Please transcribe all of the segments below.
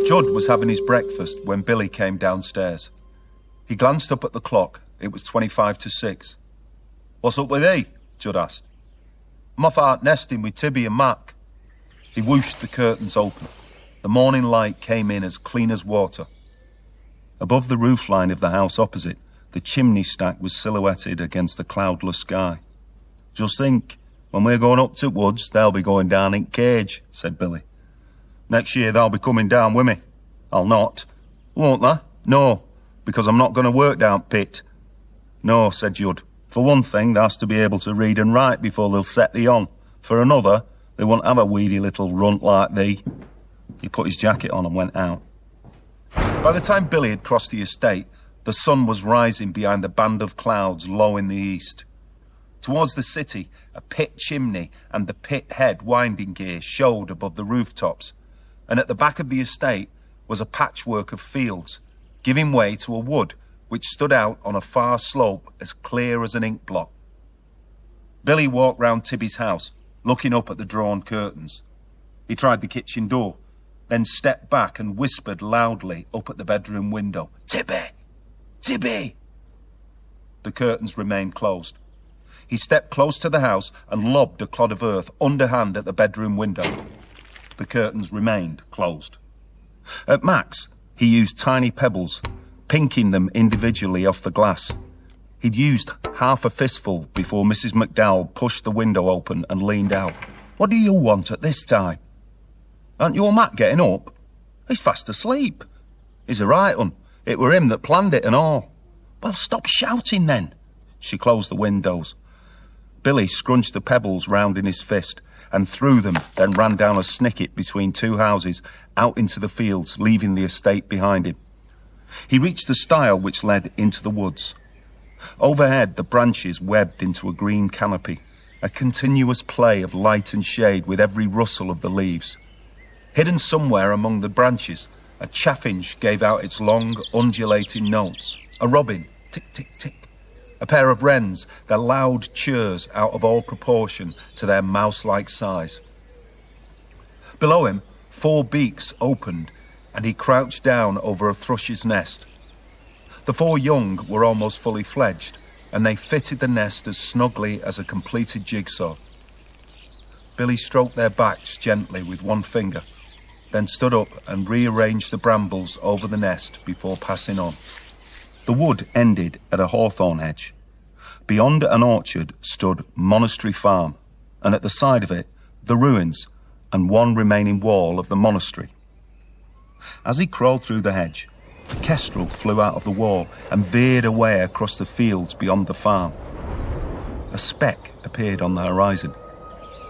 Judd was having his breakfast when Billy came downstairs. He glanced up at the clock. It was 25 to 6. "What's up with thee?" Judd asked. "I'm off out nesting with Tibby and Mac." He whooshed the curtains open. The morning light came in as clean as water. Above the roofline of the house opposite, the chimney stack was silhouetted against the cloudless sky. "Just think, when we're going up to woods, they'll be going down in cage," said Billy. "Next year they'll be coming down with me." "I'll not." "Won't they?" "No, because I'm not going to work down pit." "No," said Judd. "For one thing, they has to be able to read and write before they'll set thee on. For another, they won't have a weedy little runt like thee." He put his jacket on and went out. By the time Billy had crossed the estate, the sun was rising behind the band of clouds low in the east. Towards the city, a pit chimney and the pit head winding gear showed above the rooftops, and at the back of the estate was a patchwork of fields, giving way to a wood which stood out on a far slope as clear as an ink blot. Billy walked round Tibby's house, looking up at the drawn curtains. He tried the kitchen door, then stepped back and whispered loudly up at the bedroom window, "Tibby! Tibby!" The curtains remained closed. He stepped close to the house and lobbed a clod of earth underhand at the bedroom window. The curtains remained closed. At Mac's, he used tiny pebbles, pinking them individually off the glass. He'd used half a fistful before Mrs. McDowell pushed the window open and leaned out. "What do you want at this time?" "Aren't your Mac getting up?" "He's fast asleep." "He's a right un. It were him that planned it and all." "Well, stop shouting then." She closed the windows. Billy scrunched the pebbles round in his fist and threw them, then ran down a snicket between two houses, out into the fields, leaving the estate behind him. He reached the stile which led into the woods. Overhead, the branches webbed into a green canopy, a continuous play of light and shade with every rustle of the leaves. Hidden somewhere among the branches, a chaffinch gave out its long, undulating notes. A robin, tick, tick, tick. A pair of wrens, their loud churs out of all proportion to their mouse-like size. Below him, 4 beaks opened, and he crouched down over a thrush's nest. The 4 young were almost fully fledged, and they fitted the nest as snugly as a completed jigsaw. Billy stroked their backs gently with one finger, then stood up and rearranged the brambles over the nest before passing on. The wood ended at a hawthorn hedge. Beyond an orchard stood Monastery Farm, and at the side of it, the ruins and one remaining wall of the monastery. As he crawled through the hedge, a kestrel flew out of the wall and veered away across the fields beyond the farm. A speck appeared on the horizon.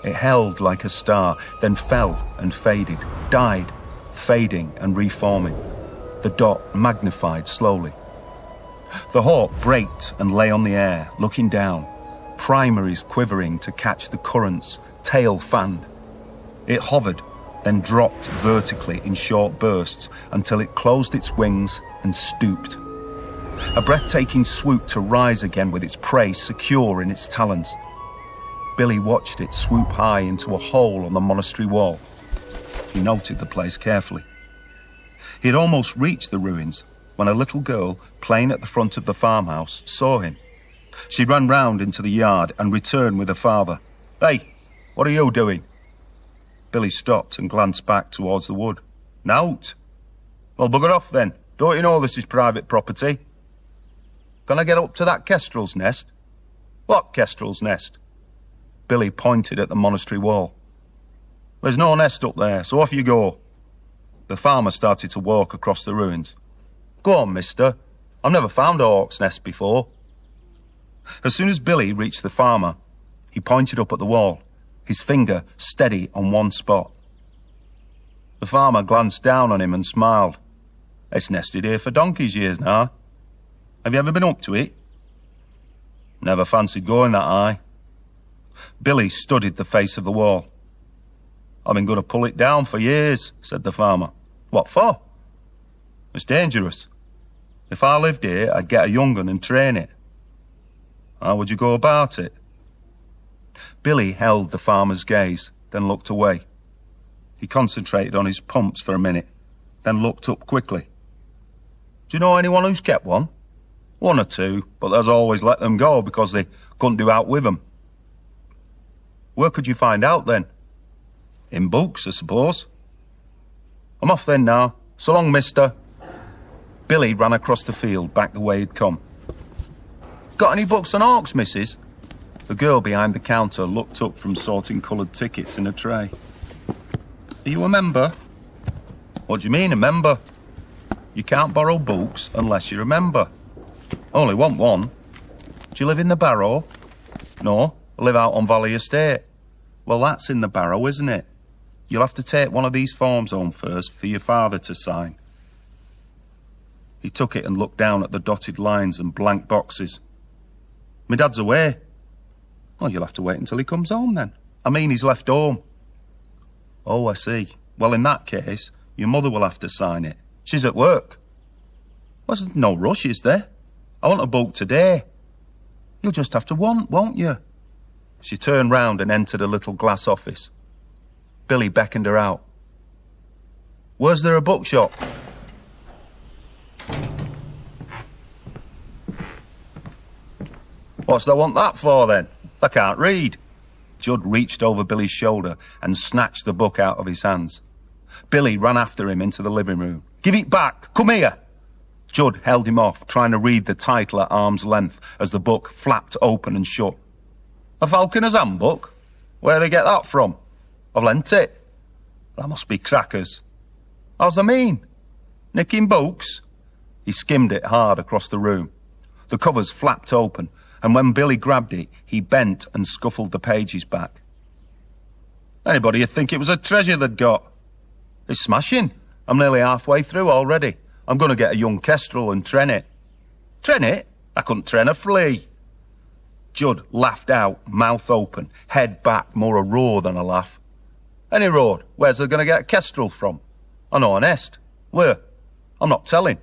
It held like a star, then fell and faded, died, fading and reforming. The dot magnified slowly. The hawk braked and lay on the air, looking down, primaries quivering to catch the currents, tail fanned. It hovered, then dropped vertically in short bursts until it closed its wings and stooped. A breathtaking swoop to rise again with its prey secure in its talons. Billy watched it swoop high into a hole on the monastery wall. He noted the place carefully. He had almost reached the ruins when a little girl playing at the front of the farmhouse saw him. She ran round into the yard and returned with her father. "Hey, what are you doing?" Billy stopped and glanced back towards the wood. "Nout." "Well, bugger off then. Don't you know this is private property?" "Can I get up to that kestrel's nest?" "What kestrel's nest?" Billy pointed at the monastery wall. "There's no nest up there, so off you go." The farmer started to walk across the ruins. "Go on, mister. I've never found a hawk's nest before." As soon as Billy reached the farmer, he pointed up at the wall, his finger steady on one spot. The farmer glanced down on him and smiled. "It's nested here for donkey's years now. Have you ever been up to it?" "Never fancied going that high." Billy studied the face of the wall. "I've been going to pull it down for years," said the farmer. "What for?" "It's dangerous. If I lived here, I'd get a young un and train it." "How would you go about it?" Billy held the farmer's gaze, then looked away. He concentrated on his pumps for a minute, then looked up quickly. Do you know anyone who's kept one? One or two, but there's always let them go because they couldn't do out with them. Where could you find out then? In books, I suppose. I'm off then now. So long, mister. Billy ran across the field back the way he'd come. Got any books on orcs, missus? The girl behind the counter looked up from sorting coloured tickets in a tray. Are you a member? What do you mean, a member? You can't borrow books unless you're a member. Only want one. Do you live in the Barrow? No, I live out on Valley Estate. Well, that's in the Barrow, isn't it? You'll have to take one of these forms home first for your father to sign. He took it and looked down at the dotted lines and blank boxes. My dad's away. Well, you'll have to wait until he comes home then. I mean, he's left home. Oh, I see. Well, in that case, your mother will have to sign it. She's at work. Well, there's no rush, is there? I want a book today. You'll just have to want, won't you? She turned round and entered a little glass office. Billy beckoned her out. Where's there a bookshop? What's they want that for, then? They can't read. Judd reached over Billy's shoulder and snatched the book out of his hands. Billy ran after him into the living room. Give it back! Come here! Judd held him off, trying to read the title at arm's length as the book flapped open and shut. A Falconer's Handbook? Where'd they get that from? I've lent it. That must be crackers. How's I mean? Nicking books? He skimmed it hard across the room. The covers flapped open, and when Billy grabbed it, he bent and scuffled the pages back. Anybody'd think it was a treasure they'd got. It's smashing. I'm nearly halfway through already. I'm going to get a young Kestrel and train it. Train it? I couldn't train a flea. Judd laughed out, mouth open, head back, more a roar than a laugh. Any road? Where's they going to get a Kestrel from? I know a nest. Where? I'm not telling.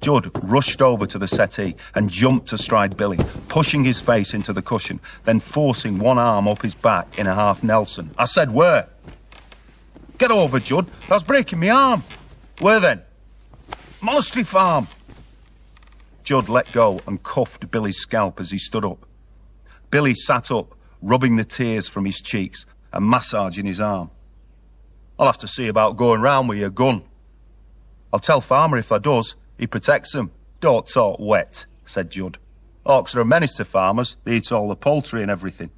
Judd rushed over to the settee and jumped astride Billy, pushing his face into the cushion, then forcing one arm up his back in a half Nelson. I said, where? Get over, Judd. That's breaking my arm. Where then? Monastery Farm. Judd let go and cuffed Billy's scalp as he stood up. Billy sat up, rubbing the tears from his cheeks and massaging his arm. I'll have to see about going round with your gun. I'll tell Farmer if I does. He protects them. Don't talk wet, said Judd. Orcs are a menace to farmers. They eat all the poultry and everything.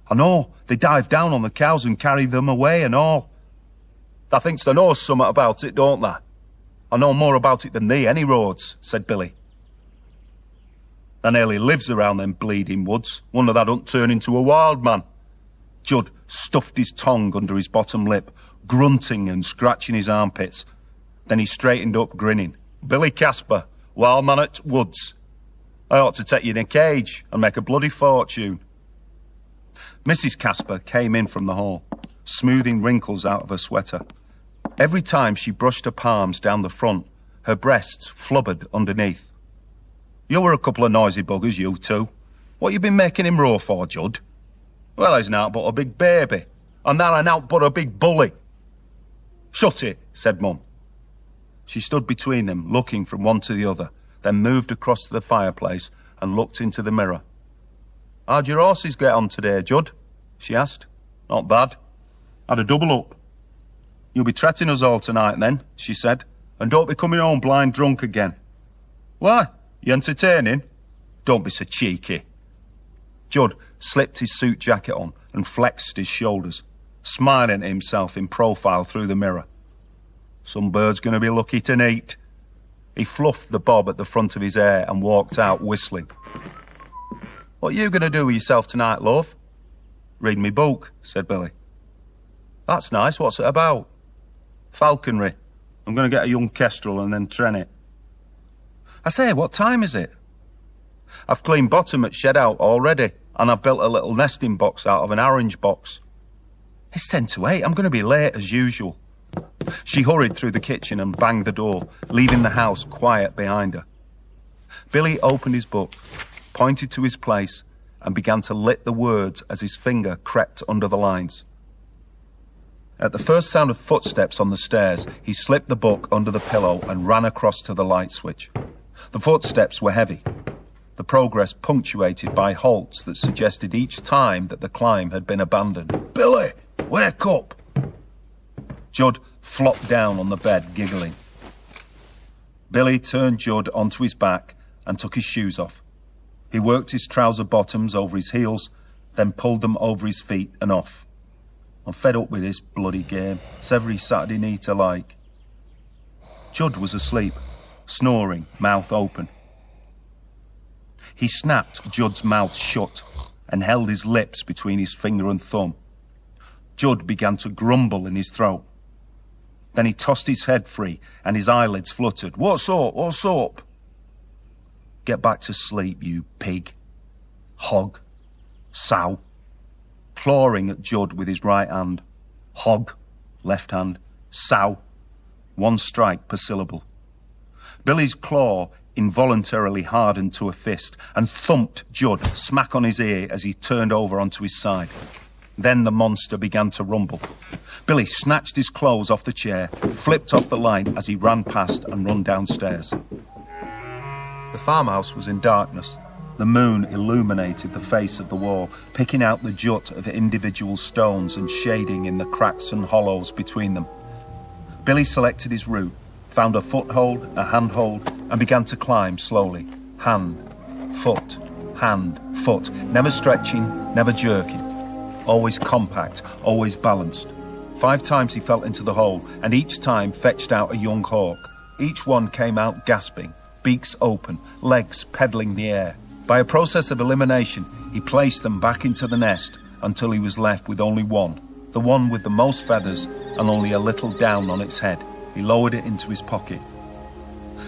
I know. They dive down on the cows and carry them away and all. They thinks they know something about it, don't they? I know more about it than thee, any roads, said Billy. They nearly lives around them bleeding woods. Wonder that don't turn into a wild man. Judd stuffed his tongue under his bottom lip, grunting and scratching his armpits. Then he straightened up, grinning. Billy Casper, wild man at woods. I ought to take you in a cage and make a bloody fortune. Mrs. Casper came in from the hall, smoothing wrinkles out of her sweater. Every time she brushed her palms down the front, her breasts flubbered underneath. You were a couple of noisy buggers, you two. What you been making him roar for, Judd? Well, he's not but a big baby, and that and out but a big bully. Shut it, said Mum. She stood between them, looking from one to the other, then moved across to the fireplace and looked into the mirror. How'd your horses get on today, Judd? She asked. Not bad. Had a double up. You'll be tretting us all tonight then, she said, and don't be coming home blind drunk again. Why? You entertaining? Don't be so cheeky. Judd slipped his suit jacket on and flexed his shoulders, smiling at himself in profile through the mirror. Some bird's going to be lucky to eat. He fluffed the bob at the front of his hair and walked out whistling. What are you going to do with yourself tonight, love? Read me book, said Billy. That's nice. What's it about? Falconry. I'm going to get a young Kestrel and then train it. I say, what time is it? I've cleaned bottom at shed out already, and I've built a little nesting box out of an orange box. It's 10 to 8. I'm going to be late as usual. She hurried through the kitchen and banged the door, leaving the house quiet behind her. Billy opened his book, pointed to his place, and began to lit the words as his finger crept under the lines. At the first sound of footsteps on the stairs, he slipped the book under the pillow and ran across to the light switch. The footsteps were heavy, the progress punctuated by halts that suggested each time that the climb had been abandoned. "Billy, wake up!" Judd flopped down on the bed, giggling. Billy turned Judd onto his back and took his shoes off. He worked his trouser bottoms over his heels, then pulled them over his feet and off. "I'm fed up with this bloody game. It's every Saturday night alike." Judd was asleep, snoring, mouth open. He snapped Judd's mouth shut and held his lips between his finger and thumb. Judd began to grumble in his throat. Then he tossed his head free and his eyelids fluttered. "What's up? What's up?" "Get back to sleep, you pig. Hog. Sow." Clawing at Judd with his right hand. Hog, left hand. Sow. One strike per syllable. Billy's claw involuntarily hardened to a fist and thumped Judd smack on his ear as he turned over onto his side. Then the monster began to rumble. Billy snatched his clothes off the chair, flipped off the light as he ran past and run downstairs. The farmhouse was in darkness. The moon illuminated the face of the wall, picking out the jut of individual stones and shading in the cracks and hollows between them. Billy selected his route, found a foothold, a handhold, and began to climb slowly. Hand, foot, never stretching, never jerking. Always compact, always balanced. 5 times he fell into the hole, and each time fetched out a young hawk. Each one came out gasping, beaks open, legs peddling the air. By a process of elimination, he placed them back into the nest until he was left with only one, the one with the most feathers and only a little down on its head. He lowered it into his pocket.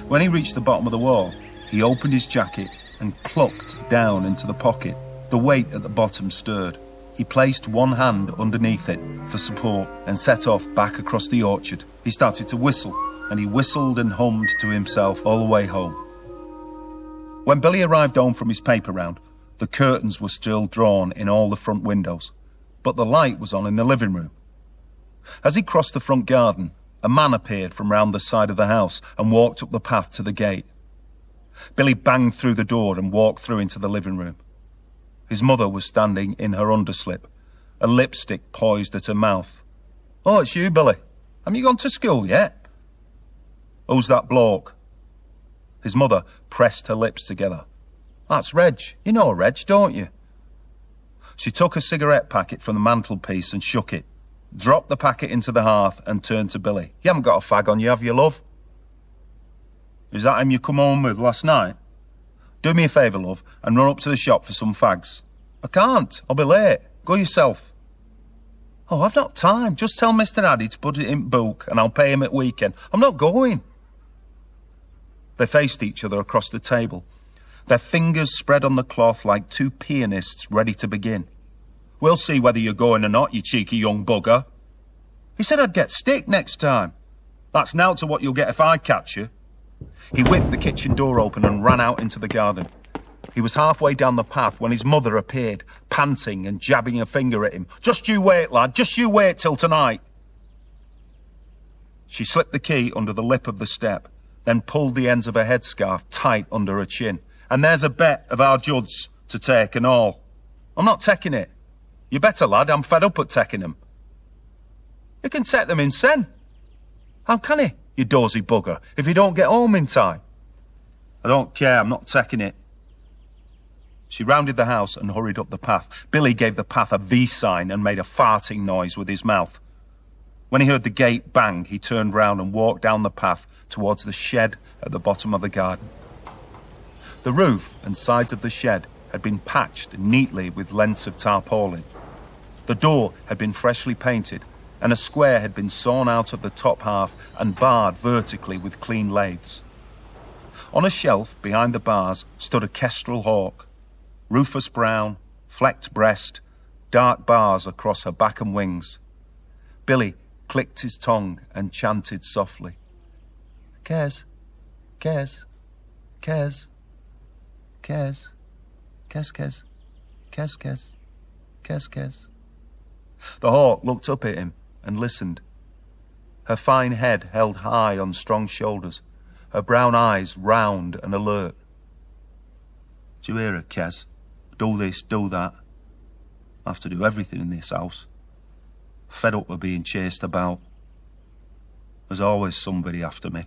When he reached the bottom of the wall, he opened his jacket and clucked down into the pocket. The weight at the bottom stirred. He placed one hand underneath it for support and set off back across the orchard. He started to whistle, and he whistled and hummed to himself all the way home. When Billy arrived home from his paper round, the curtains were still drawn in all the front windows, but the light was on in the living room. As he crossed the front garden, a man appeared from round the side of the house and walked up the path to the gate. Billy banged through the door and walked through into the living room. His mother was standing in her underslip, a lipstick poised at her mouth. "Oh, it's you, Billy. Haven't you gone to school yet?" "Who's that bloke?" His mother pressed her lips together. "That's Reg. You know Reg, don't you?" She took a cigarette packet from the mantelpiece and shook it, dropped the packet into the hearth and turned to Billy. "You haven't got a fag on you, have you, love?" "Is that him you come home with last night? Do me a favour, love, and run up to the shop for some fags." "I can't. I'll be late. Go yourself." "Oh, I've not time. Just tell Mr. Addy to put it in book and I'll pay him at weekend. I'm not going." They faced each other across the table, their fingers spread on the cloth like two pianists ready to begin. "We'll see whether you're going or not, you cheeky young bugger." "He said I'd get stick next time." "That's now to what you'll get if I catch you." He whipped the kitchen door open and ran out into the garden. He was halfway down the path when his mother appeared, panting and jabbing a finger at him. "Just you wait, lad, just you wait till tonight." She slipped the key under the lip of the step, then pulled the ends of her headscarf tight under her chin. "And there's a bet of our Judds to take and all." "I'm not taking it." "You better, lad, I'm fed up at taking them." "You can take them in sen." "How can he, you dozy bugger, if you don't get home in time?" "I don't care, I'm not taking it." She rounded the house and hurried up the path. Billy gave the path a V sign and made a farting noise with his mouth. When he heard the gate bang, he turned round and walked down the path towards the shed at the bottom of the garden. The roof and sides of the shed had been patched neatly with lengths of tarpaulin. The door had been freshly painted, and a square had been sawn out of the top half and barred vertically with clean lathes. On a shelf behind the bars stood a kestrel hawk, rufous brown, flecked breast, dark bars across her back and wings. Billy clicked his tongue and chanted softly. "Kes, Kes, Kes, Kes, Kes, Kes, Kes, Kes, Kes, Kes." The hawk looked up at him and listened. Her fine head held high on strong shoulders, her brown eyes round and alert. Do you hear her, Kes? Do this, do that. I have to do everything in this house. Fed up with being chased about. There's always somebody after me.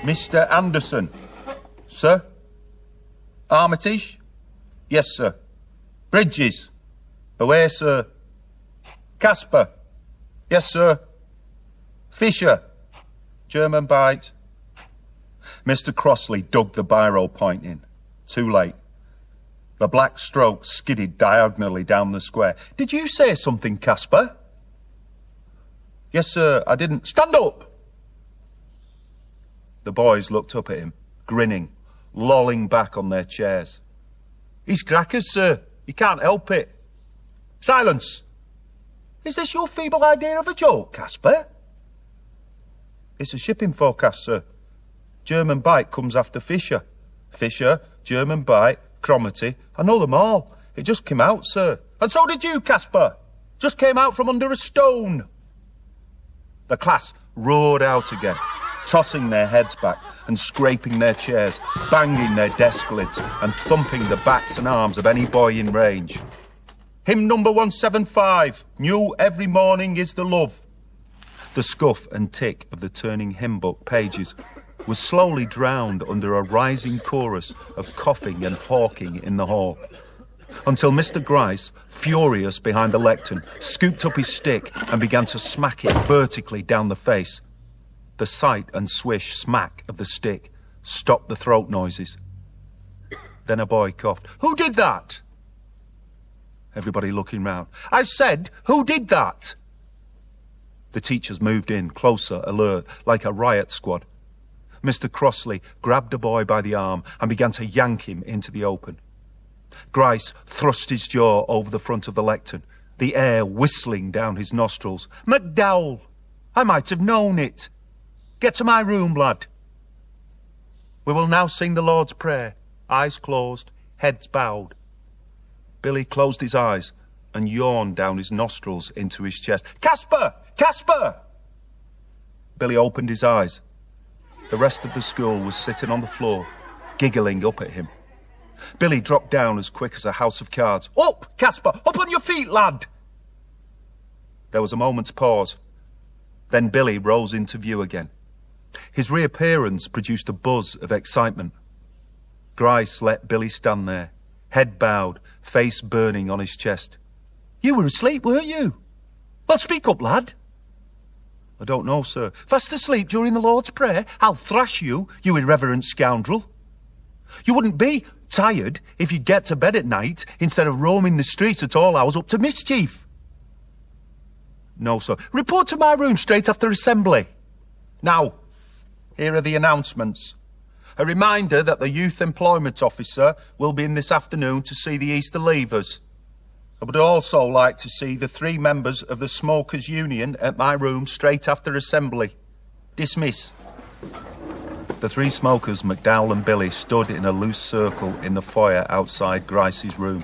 Mr. Anderson. Sir? Armitage? Yes, sir. Bridges? Away, sir. Casper? Yes, sir. Fisher? German bite. Mr. Crossley dug the biro point in. Too late. The black stroke skidded diagonally down the square. Did you say something, Casper? Yes, sir, I didn't. Stand up! The boys looked up at him, grinning, lolling back on their chairs. He's crackers, sir. You can't help it. Silence! Is this your feeble idea of a joke, Casper? It's a shipping forecast, sir. German bite comes after Fisher. Fisher, German bite, Cromarty. I know them all. It just came out, sir. And so did you, Casper. Just came out from under a stone. The class roared out again, tossing their heads back and scraping their chairs, banging their desk lids and thumping the backs and arms of any boy in range. Hymn number 175, New Every Morning is the Love. The scuff and tick of the turning hymn book pages was slowly drowned under a rising chorus of coughing and hawking in the hall, until Mr. Grice, furious behind the lectern, scooped up his stick and began to smack it vertically down the face. The sight and swish smack of the stick stopped the throat noises. Then a boy coughed. Who did that? Everybody looking round. I said, who did that? The teachers moved in, closer, alert, like a riot squad. Mr. Crossley grabbed a boy by the arm and began to yank him into the open. Grice thrust his jaw over the front of the lectern, the air whistling down his nostrils. McDowell! I might have known it. Get to my room, lad. We will now sing the Lord's Prayer, eyes closed, heads bowed. Billy closed his eyes and yawned down his nostrils into his chest. Casper! Casper! Billy opened his eyes. The rest of the school was sitting on the floor, giggling up at him. Billy dropped down as quick as a house of cards. Up, Casper! Up on your feet, lad! There was a moment's pause. Then Billy rose into view again. His reappearance produced a buzz of excitement. Grice let Billy stand there, head bowed, face burning on his chest. You were asleep, weren't you? Well, speak up, lad. I don't know, sir. Fast asleep during the Lord's Prayer? I'll thrash you, you irreverent scoundrel. You wouldn't be tired if you'd get to bed at night instead of roaming the streets at all hours up to mischief. No, sir. Report to my room straight after assembly. Now, here are the announcements. A reminder that the Youth Employment Officer will be in this afternoon to see the Easter leavers. I would also like to see the 3 members of the Smokers' Union at my room straight after assembly. Dismiss. The 3 smokers, McDowell and Billy, stood in a loose circle in the foyer outside Grice's room.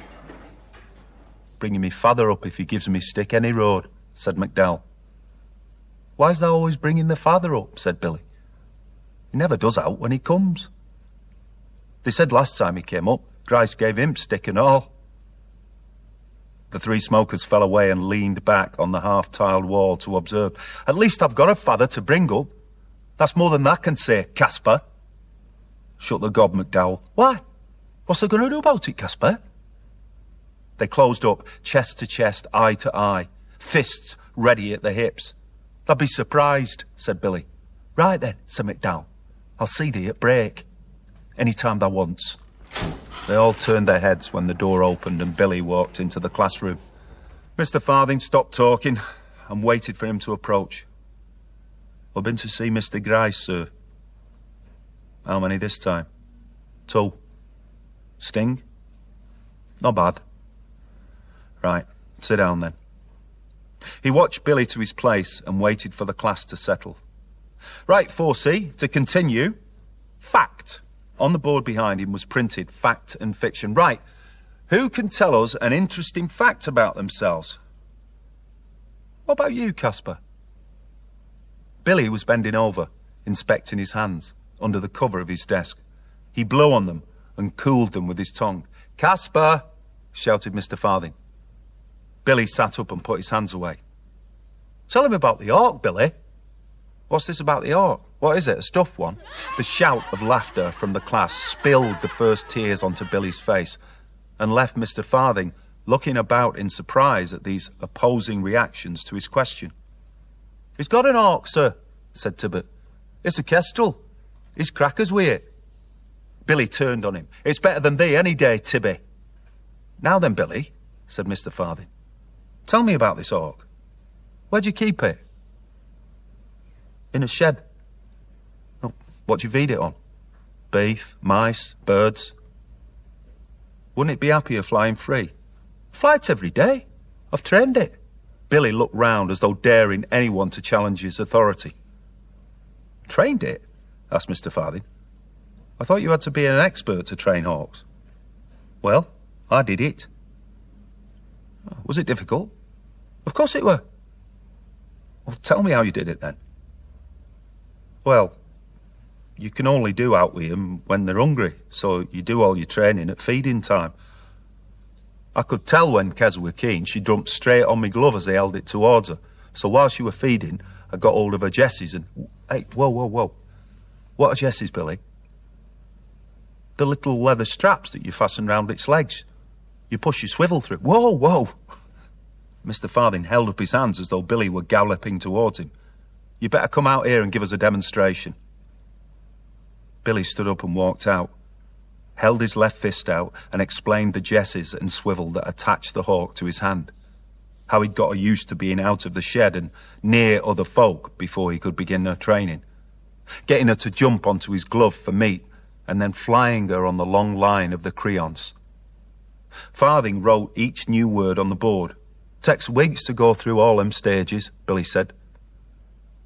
Bringing me father up if he gives me stick any road, said McDowell. Why's thou always bringing the father up, said Billy. He never does out when he comes. They said last time he came up, Grice gave him stick and all. The 3 smokers fell away and leaned back on the half-tiled wall to observe. At least I've got a father to bring up. That's more than that can say, Casper. Shut the gob, McDowell. Why? What's they going to do about it, Casper? They closed up, chest to chest, eye to eye, fists ready at the hips. They'd be surprised, said Billy. Right then, said McDowell. I'll see thee at break. Any time thou wants. They all turned their heads when the door opened and Billy walked into the classroom. Mr. Farthing stopped talking and waited for him to approach. I've been to see Mr. Grice, sir. How many this time? 2. Sting? Not bad. Right, sit down then. He watched Billy to his place and waited for the class to settle. Right, 4C, to continue. Fact. On the board behind him was printed fact and fiction. Right, who can tell us an interesting fact about themselves? What about you, Casper? Billy was bending over, inspecting his hands under the cover of his desk. He blew on them and cooled them with his tongue. Casper, shouted Mr. Farthing. Billy sat up and put his hands away. Tell him about the Orc, Billy. What's this about the Orc? What is it, a stuffed one? The shout of laughter from the class spilled the first tears onto Billy's face and left Mr. Farthing looking about in surprise at these opposing reactions to his question. He's got an Orc, sir, said Tibbet. It's a Kestrel. He's crackers with it. Billy turned on him. It's better than thee any day, Tibby. Now then, Billy, said Mr. Farthing, tell me about this Orc. Where'd you keep it? In a shed. Oh, what do you feed it on? Beef, mice, birds? Wouldn't it be happier flying free? Fly it every day. I've trained it. Billy looked round as though daring anyone to challenge his authority. Trained it? Asked Mr. Farthing. I thought you had to be an expert to train hawks. Well, I did it. Was it difficult? Of course it were. Well, tell me how you did it then. Well, you can only do out with them when they're hungry, so you do all your training at feeding time. I could tell when Kez were keen, she jumped straight on my glove as I held it towards her. So while she were feeding, I got hold of her jesses and... Hey, whoa, whoa, whoa. What are jesses, Billy? The little leather straps that you fasten round its legs. You push your swivel through. Whoa, whoa! Mr. Farthing held up his hands as though Billy were galloping towards him. You better come out here and give us a demonstration. Billy stood up and walked out, held his left fist out and explained the jesses and swivel that attached the hawk to his hand. How he'd got her used to being out of the shed and near other folk before he could begin her training. Getting her to jump onto his glove for meat and then flying her on the long line of the creance. Farthing wrote each new word on the board. Takes weeks to go through all them stages, Billy said.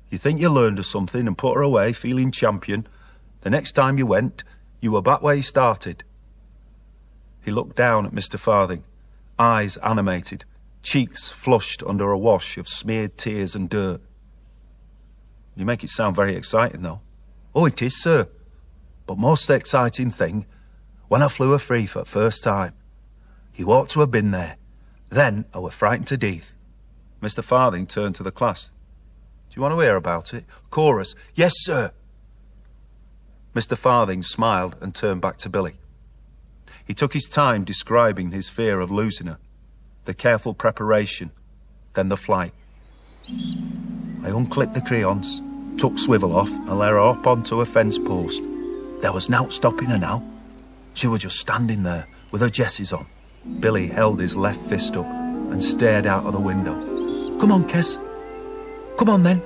You think you learned her something and put her away feeling champion. The next time you went, you were back where you started. He looked down at Mr. Farthing, eyes animated, cheeks flushed under a wash of smeared tears and dirt. You make it sound very exciting, though. Oh, it is, sir. But most exciting thing, when I flew her free for the first time. You ought to have been there. Then I were frightened to death. Mr. Farthing turned to the class. Do you want to hear about it? Chorus, yes, sir. Mr. Farthing smiled and turned back to Billy. He took his time describing his fear of losing her, the careful preparation, then the flight. I unclipped the crayons, took swivel off and let her up onto a fence post. There was nowt stopping her now. She was just standing there with her jesses on. Billy held his left fist up and stared out of the window. Come on, Kes. Come on, then.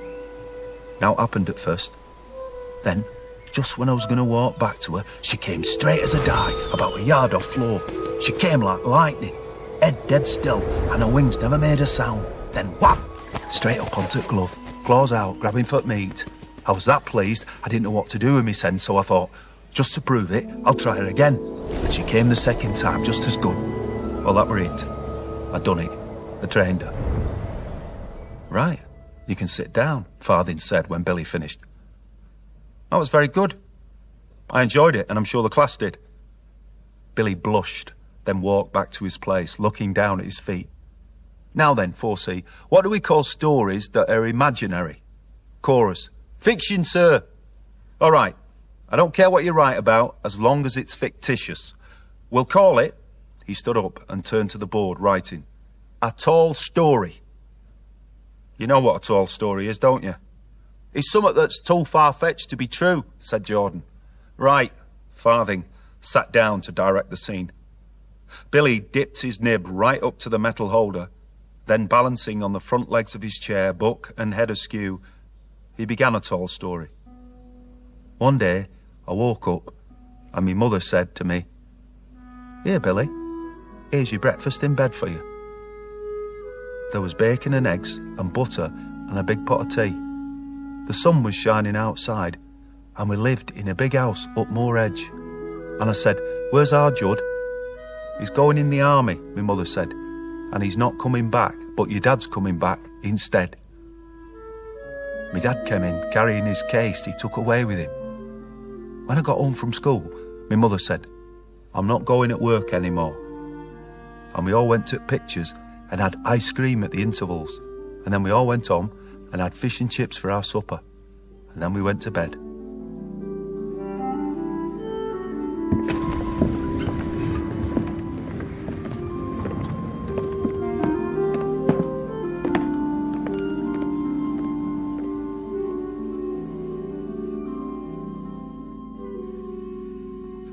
Now it happened at first. Then, just when I was going to walk back to her, she came straight as a die, about a yard off floor. She came like lightning, head dead still, and her wings never made a sound. Then wham! Straight up onto the glove, claws out, grabbing for meat. I was that pleased, I didn't know what to do with me sense, so I thought, just to prove it, I'll try her again. And she came the second time, just as good. Well, that were it. I done it. I trained her. Right, you can sit down, Farthing said when Billy finished. That was very good. I enjoyed it, and I'm sure the class did. Billy blushed, then walked back to his place, looking down at his feet. Now then, 4C, what do we call stories that are imaginary? Chorus, fiction, sir. All right, I don't care what you write about, as long as it's fictitious. We'll call it, he stood up and turned to the board, writing, a tall story. You know what a tall story is, don't you? It's something that's too far-fetched to be true, said Jordan. Right, Farthing sat down to direct the scene. Billy dipped his nib right up to the metal holder, then balancing on the front legs of his chair, book and head askew, he began a tall story. One day, I woke up, and my mother said to me, Here, Billy, here's your breakfast in bed for you. There was bacon and eggs and butter and a big pot of tea. The sun was shining outside, and we lived in a big house up Moor Edge. And I said, "Where's our Judd?" "He's going in the army," my mother said, "and he's not coming back, but your dad's coming back instead." My dad came in carrying his case he took away with him. When I got home from school, my mother said, "I'm not going at work anymore." And we all went to pictures and had ice cream at the intervals. And then we all went home and had fish and chips for our supper. And then we went to bed.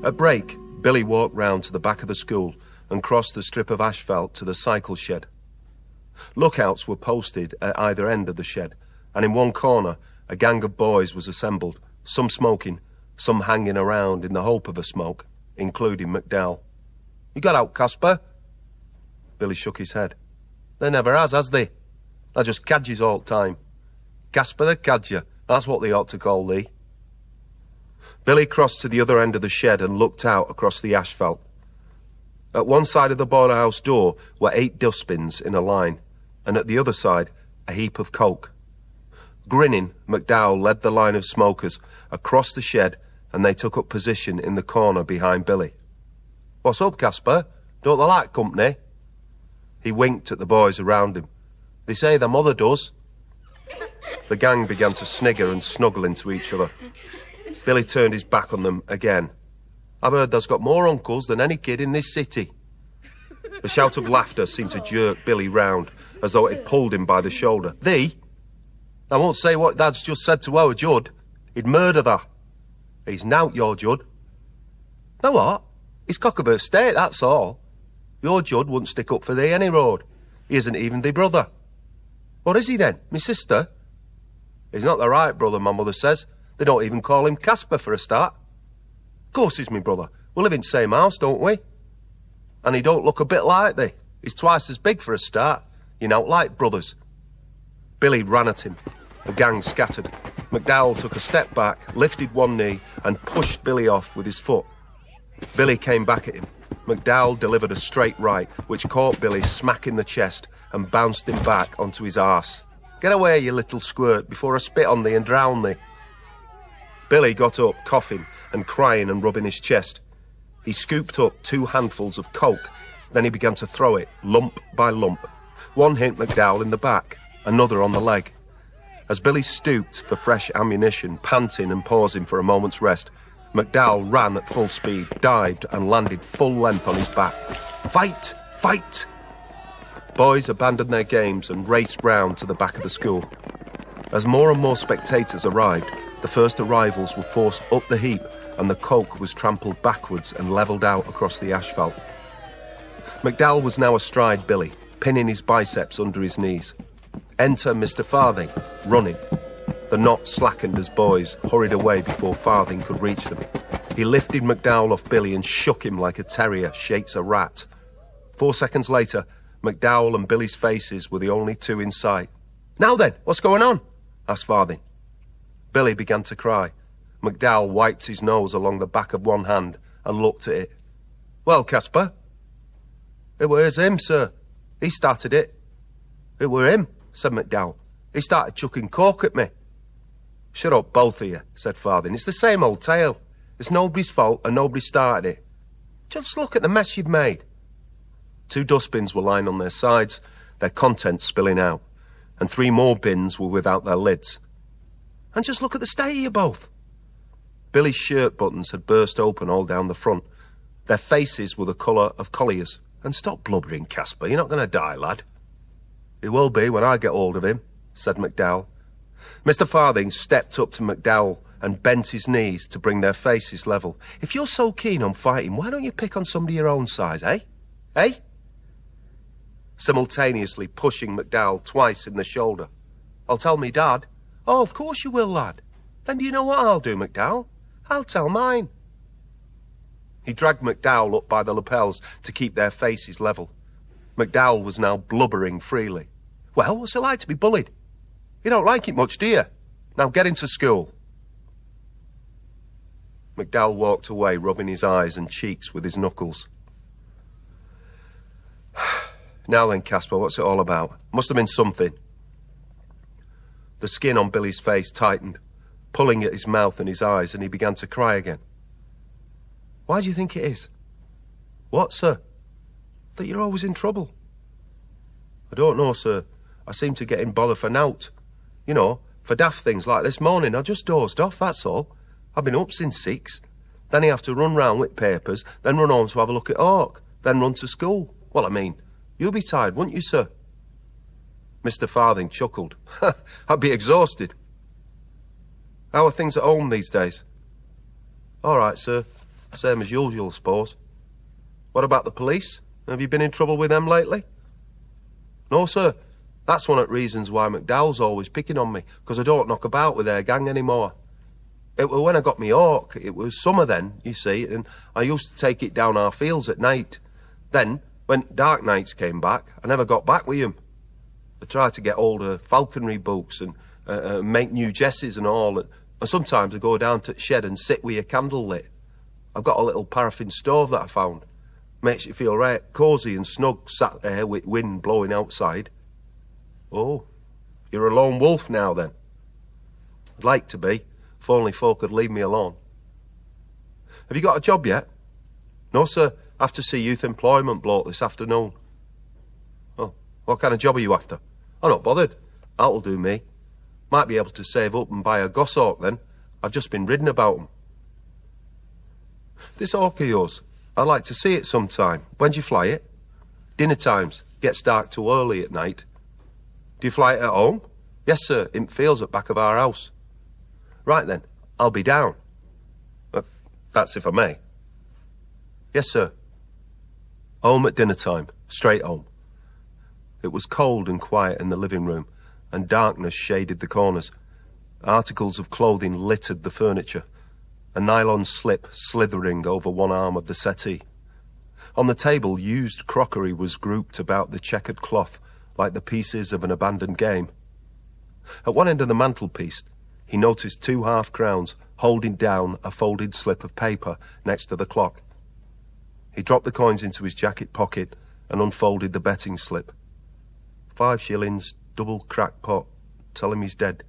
At break, Billy walked round to the back of the school and crossed the strip of asphalt to the cycle shed. Lookouts were posted at either end of the shed, and in one corner a gang of boys was assembled, some smoking, some hanging around in the hope of a smoke, including McDowell. "You got out, Casper?" Billy shook his head. "They never has they? I just cadges all the time. Casper the Cadger, that's what they ought to call thee." Billy crossed to the other end of the shed and looked out across the asphalt. At one side of the boiler house door were 8 dustbins in a line, and at the other side, a heap of coke. Grinning, McDowell led the line of smokers across the shed, and they took up position in the corner behind Billy. "What's up, Casper? Don't they like company?" He winked at the boys around him. "They say their mother does." The gang began to snigger and snuggle into each other. Billy turned his back on them again. "I've heard there's got more uncles than any kid in this city." The shout of laughter seemed to jerk Billy round, as though it had pulled him by the shoulder. "Thee? I won't say what Dad's just said to our Judd. He'd murder tha. He's nowt, your Judd." "No what? He's cock of her state, that's all. Your Judd wouldn't stick up for thee any road. He isn't even thee brother." "What is he then, me sister?" "He's not the right brother, my mother says. They don't even call him Casper for a start." "Of course he's me brother. We live in the same house, don't we?" "And he don't look a bit like thee. He's twice as big for a start. You know, like brothers." Billy ran at him. The gang scattered. McDowell took a step back, lifted one knee, and pushed Billy off with his foot. Billy came back at him. McDowell delivered a straight right, which caught Billy smack in the chest and bounced him back onto his arse. "Get away, you little squirt, before I spit on thee and drown thee." Billy got up, coughing and crying and rubbing his chest. He scooped up 2 handfuls of coke. Then he began to throw it, lump by lump. One hit McDowell in the back, another on the leg. As Billy stooped for fresh ammunition, panting and pausing for a moment's rest, McDowell ran at full speed, dived and landed full length on his back. "Fight! Fight!" Boys abandoned their games and raced round to the back of the school. As more and more spectators arrived, the first arrivals were forced up the heap, and the coke was trampled backwards and levelled out across the asphalt. McDowell was now astride Billy, pinning his biceps under his knees. Enter Mr. Farthing, running. The knot slackened as boys hurried away before Farthing could reach them. He lifted McDowell off Billy and shook him like a terrier shakes a rat. 4 seconds later, McDowell and Billy's faces were the only two in sight. "Now then, what's going on?" asked Farthing. Billy began to cry. McDowell wiped his nose along the back of one hand and looked at it. "Well, Casper?" "It was him, sir. He started it." "It were him," said McDowell. "He started chucking coke at me." "Shut up, both of you," said Farthing. "It's the same old tale. It's nobody's fault and nobody started it. Just look at the mess you've made." 2 dustbins were lying on their sides, their contents spilling out, and 3 more bins were without their lids. "And just look at the state of you both." Billy's shirt buttons had burst open all down the front. Their faces were the colour of colliers. "And stop blubbering, Casper. You're not going to die, lad." "He will be when I get hold of him," said McDowell. Mr. Farthing stepped up to McDowell and bent his knees to bring their faces level. "If you're so keen on fighting, why don't you pick on somebody your own size, eh? Eh?" Simultaneously pushing McDowell twice in the shoulder. "I'll tell me dad." "Oh, of course you will, lad. Then do you know what I'll do, McDowell? I'll tell mine." He dragged McDowell up by the lapels to keep their faces level. McDowell was now blubbering freely. Well, what's it like to be bullied? You don't like it much, do you? Now get into school. McDowell walked away, rubbing his eyes and cheeks with his knuckles. Now then, Casper, what's it all about? Must have been something. The skin on Billy's face tightened, pulling at his mouth and his eyes, and he began to cry again. Why do you think it is? What, sir? That you're always in trouble. I don't know, sir. I seem to get in bother for nowt. You know, for daft things like this morning. I just dozed off, that's all. I've been up since 6. Then I have to run round with papers, then run home to have a look at Hawk, then run to school. Well, I mean, you'll be tired, wouldn't you, sir? Mr. Farthing chuckled. I'd be exhausted. How are things at home these days? All right, sir. Same as usual, I suppose. What about the police? Have you been in trouble with them lately? No, sir. That's one of the reasons why McDowell's always picking on me, because I don't knock about with their gang anymore. It was when I got me Hawk. It was summer then, you see, and I used to take it down our fields at night. Then, when dark nights came back, I never got back with him. I tried to get hold of falconry books and make new jesses and all, and sometimes I go down to the shed and sit with a candle lit. I've got a little paraffin stove that I found. Makes you feel right cosy and snug sat there with wind blowing outside. Oh, you're a lone wolf now then? I'd like to be, if only folk could leave me alone. Have you got a job yet? No, sir. I have to see youth employment bloke this afternoon. Oh, what kind of job are you after? I'm not bothered. That'll do me. Might be able to save up and buy a goshawk then. I've just been reading about 'em. This hawk of yours, I'd like to see it sometime. When do you fly it? Dinner times. Gets dark too early at night. Do you fly it at home? Yes, sir, in fields at back of our house. Right then, I'll be down. That's if I may. Yes, sir. Home at dinner time, straight home. It was cold and quiet in the living room, and darkness shaded the corners. Articles of clothing littered the furniture, a nylon slip slithering over one arm of the settee. On the table, used crockery was grouped about the checkered cloth, like the pieces of an abandoned game. At one end of the mantelpiece, he noticed 2 half-crowns holding down a folded slip of paper next to the clock. He dropped the coins into his jacket pocket and unfolded the betting slip. 5 shillings, double crack pot. Tell him he's dead.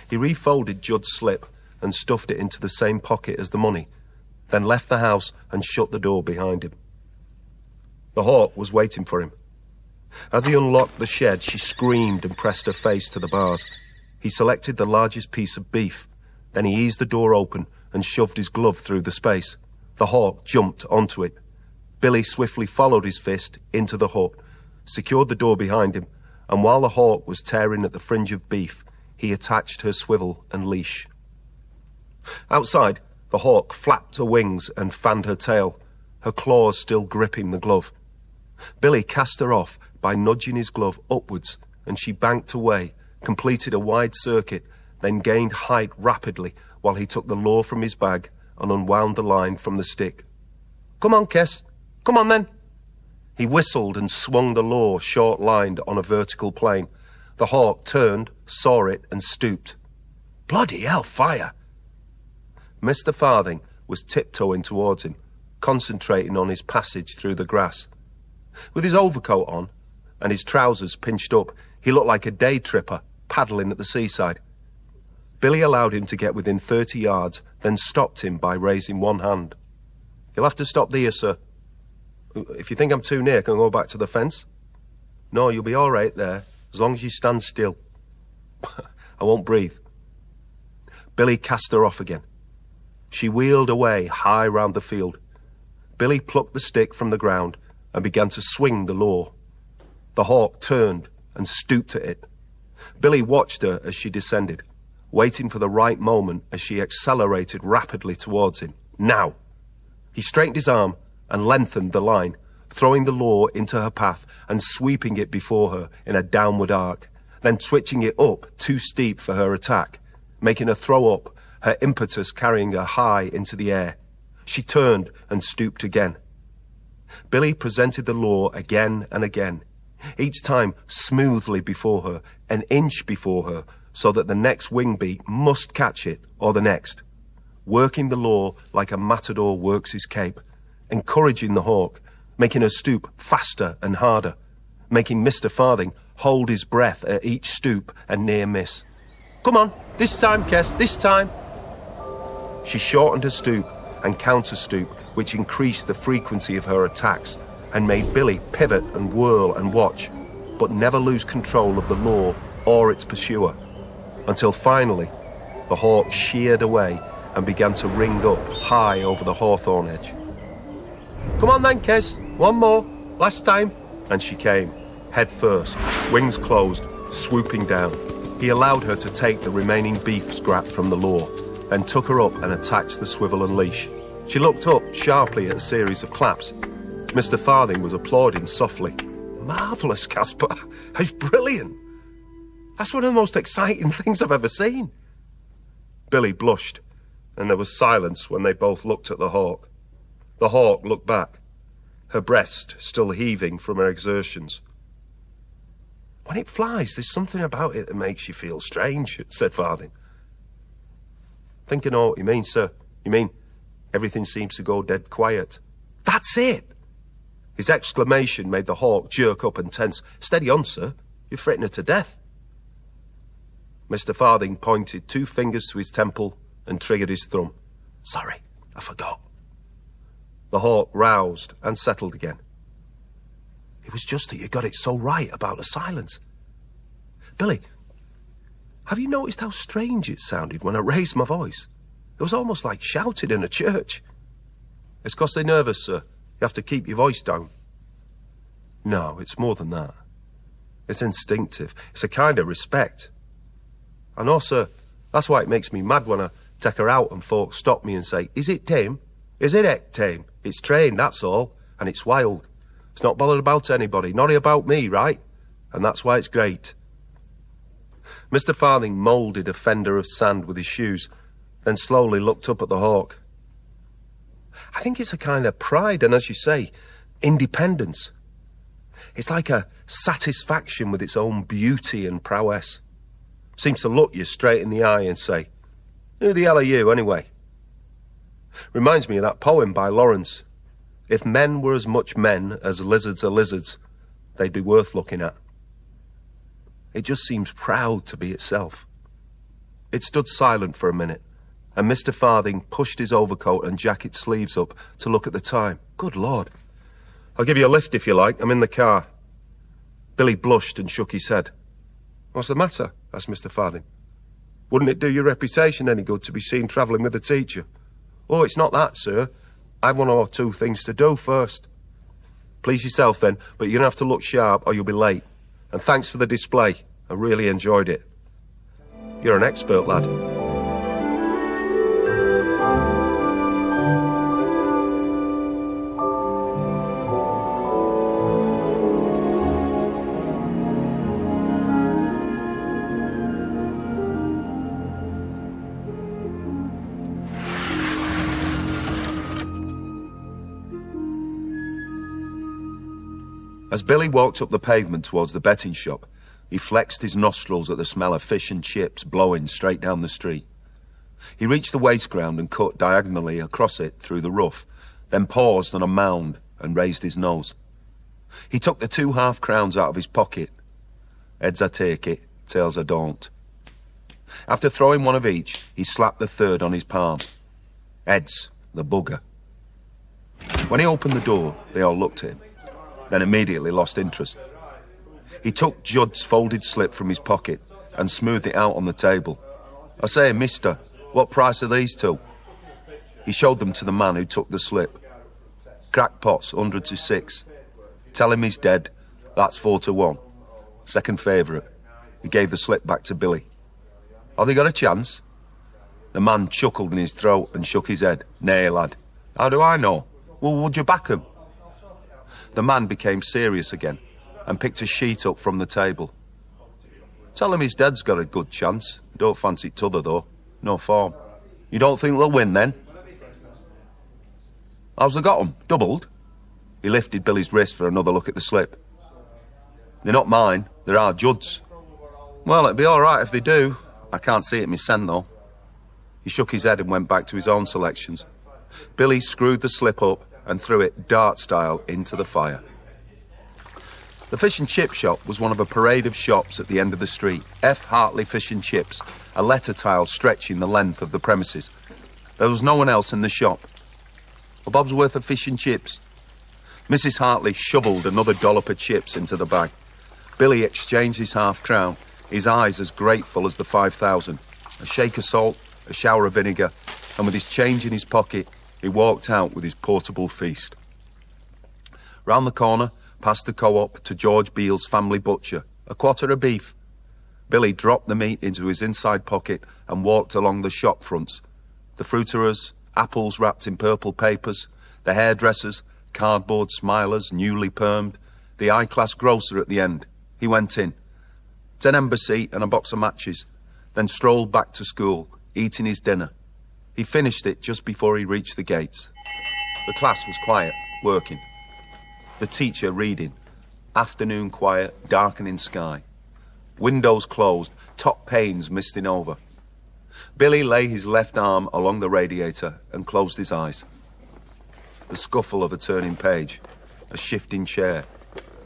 He refolded Judd's slip and stuffed it into the same pocket as the money, then left the house and shut the door behind him. The hawk was waiting for him. As he unlocked the shed, she screamed and pressed her face to the bars. He selected the largest piece of beef. Then he eased the door open and shoved his glove through the space. The hawk jumped onto it. Billy swiftly followed his fist into the hut, secured the door behind him, and while the hawk was tearing at the fringe of beef, he attached her swivel and leash. Outside, the hawk flapped her wings and fanned her tail, her claws still gripping the glove. Billy cast her off by nudging his glove upwards, and she banked away, completed a wide circuit, then gained height rapidly while he took the lure from his bag and unwound the line from the stick. Come on, Kess. Come on, then. He whistled and swung the lure short-lined on a vertical plane. The hawk turned, saw it, and stooped. Bloody hell, fire! Mr. Farthing was tiptoeing towards him, concentrating on his passage through the grass. With his overcoat on and his trousers pinched up, he looked like a day tripper paddling at the seaside. Billy allowed him to get within 30 yards, then stopped him by raising one hand. You'll have to stop there, sir. If you think I'm too near, can I go back to the fence? No, you'll be all right there, as long as you stand still. I won't breathe. Billy cast her off again. She wheeled away high round the field. Billy plucked the stick from the ground and began to swing the lure. The hawk turned and stooped at it. Billy watched her as she descended, waiting for the right moment as she accelerated rapidly towards him. Now! He straightened his arm and lengthened the line, throwing the lure into her path and sweeping it before her in a downward arc, then twitching it up too steep for her attack, making her throw up, her impetus carrying her high into the air. She turned and stooped again. Billy presented the lure again and again, each time smoothly before her, an inch before her, so that the next wing beat must catch it, or the next, working the law like a matador works his cape, encouraging the hawk, making her stoop faster and harder, making Mr. Farthing hold his breath at each stoop and near miss. "Come on, this time, Kes, this time." She shortened her stoop and counter-stoop, which increased the frequency of her attacks and made Billy pivot and whirl and watch, but never lose control of the law or its pursuer, until finally the hawk sheared away and began to ring up high over the hawthorn edge. "Come on then, Kes, one more, last time." And she came, head first, wings closed, swooping down. He allowed her to take the remaining beef scrap from the law, then took her up and attached the swivel and leash. She looked up sharply at a series of claps. Mr. Farthing was applauding softly. "Marvellous, Caspar. That's brilliant. That's one of the most exciting things I've ever seen." Billy blushed, and there was silence when they both looked at the hawk. The hawk looked back, her breast still heaving from her exertions. "When it flies, there's something about it that makes you feel strange," said Farthing. "Think I know what you mean, sir. You mean everything seems to go dead quiet?" "That's it!" His exclamation made the hawk jerk up and tense. "Steady on, sir. You're fretting her to death." Mr. Farthing pointed 2 fingers to his temple and triggered his thumb. "Sorry, I forgot." The hawk roused and settled again. "It was just that you got it so right about the silence. Billy, have you noticed how strange it sounded when I raised my voice? It was almost like shouting in a church." "It's 'cause they're nervous, sir. You have to keep your voice down." "No, it's more than that. It's instinctive. It's a kind of respect. I know, sir. That's why it makes me mad when I take her out and folks stop me and say, 'Is it tame? Is it tame? It's trained, that's all. And it's wild. It's not bothered about anybody, not about me, right? And that's why it's great.'" Mr. Farthing moulded a fender of sand with his shoes, then slowly looked up at the hawk. "I think it's a kind of pride and, as you say, independence. It's like a satisfaction with its own beauty and prowess. Seems to look you straight in the eye and say, 'Who the hell are you, anyway?' Reminds me of that poem by Lawrence. If men were as much men as lizards are lizards, they'd be worth looking at. It just seems proud to be itself." It stood silent for a minute, and Mr. Farthing pushed his overcoat and jacket sleeves up to look at the time. "Good Lord. I'll give you a lift if you like. I'm in the car." Billy blushed and shook his head. "What's the matter?" asked Mr. Farthing. "Wouldn't it do your reputation any good to be seen travelling with a teacher?" "Oh, it's not that, sir. I've 1 or 2 things to do first." "Please yourself, then, but you're going to have to look sharp or you'll be late. And thanks for the display. I really enjoyed it. You're an expert, lad." As Billy walked up the pavement towards the betting shop, he flexed his nostrils at the smell of fish and chips blowing straight down the street. He reached the waste ground and cut diagonally across it through the rough, then paused on a mound and raised his nose. He took the 2 half-crowns out of his pocket. Heads I take it, tails I don't. After throwing 1 of each, he slapped the 3rd on his palm. Heads, the bugger. When he opened the door, they all looked at him, then immediately lost interest. He took Judd's folded slip from his pocket and smoothed it out on the table. "I say, mister, what price are these 2? He showed them to the man who took the slip. "Crackpots, 100 to 6. Tell him he's dead. That's 4 to 1. Second favourite." He gave the slip back to Billy. "Have they got a chance?" The man chuckled in his throat and shook his head. "Nay, lad. How do I know? Well, would you back 'em?" The man became serious again and picked a sheet up from the table. "Tell him his dad's got a good chance. Don't fancy t'other, though. No form. You don't think they'll win, then?" "How's they got 'em? Doubled?" He lifted Billy's wrist for another look at the slip. They're not mine, they're our Judd's. Well, it'd be all right if they do. I can't see it myself, though. He shook his head and went back to his own selections. Billy screwed the slip up and threw it dart style into the fire. The fish and chip shop was one of a parade of shops at the end of the street. F. Hartley Fish and Chips, a letter tile stretching the length of the premises. There was no one else in the shop. A bob's worth of fish and chips. Mrs. Hartley shovelled another dollop of chips into the bag. Billy exchanged his half-crown, his eyes as grateful as the 5,000. A shake of salt, a shower of vinegar, and with his change in his pocket, he walked out with his portable feast. Round the corner, past the co-op, to George Beale's family butcher, a quarter of beef. Billy dropped the meat into his inside pocket and walked along the shop fronts. The fruiterers, apples wrapped in purple papers, the hairdressers, cardboard smilers, newly permed, the high-class grocer at the end. He went in. 10 embassy and a box of matches, then strolled back to school, eating his dinner. He finished it just before he reached the gates. The class was quiet, working. The teacher reading. Afternoon quiet, darkening sky. Windows closed, top panes misting over. Billy lay his left arm along the radiator and closed his eyes. The scuffle of a turning page, a shifting chair,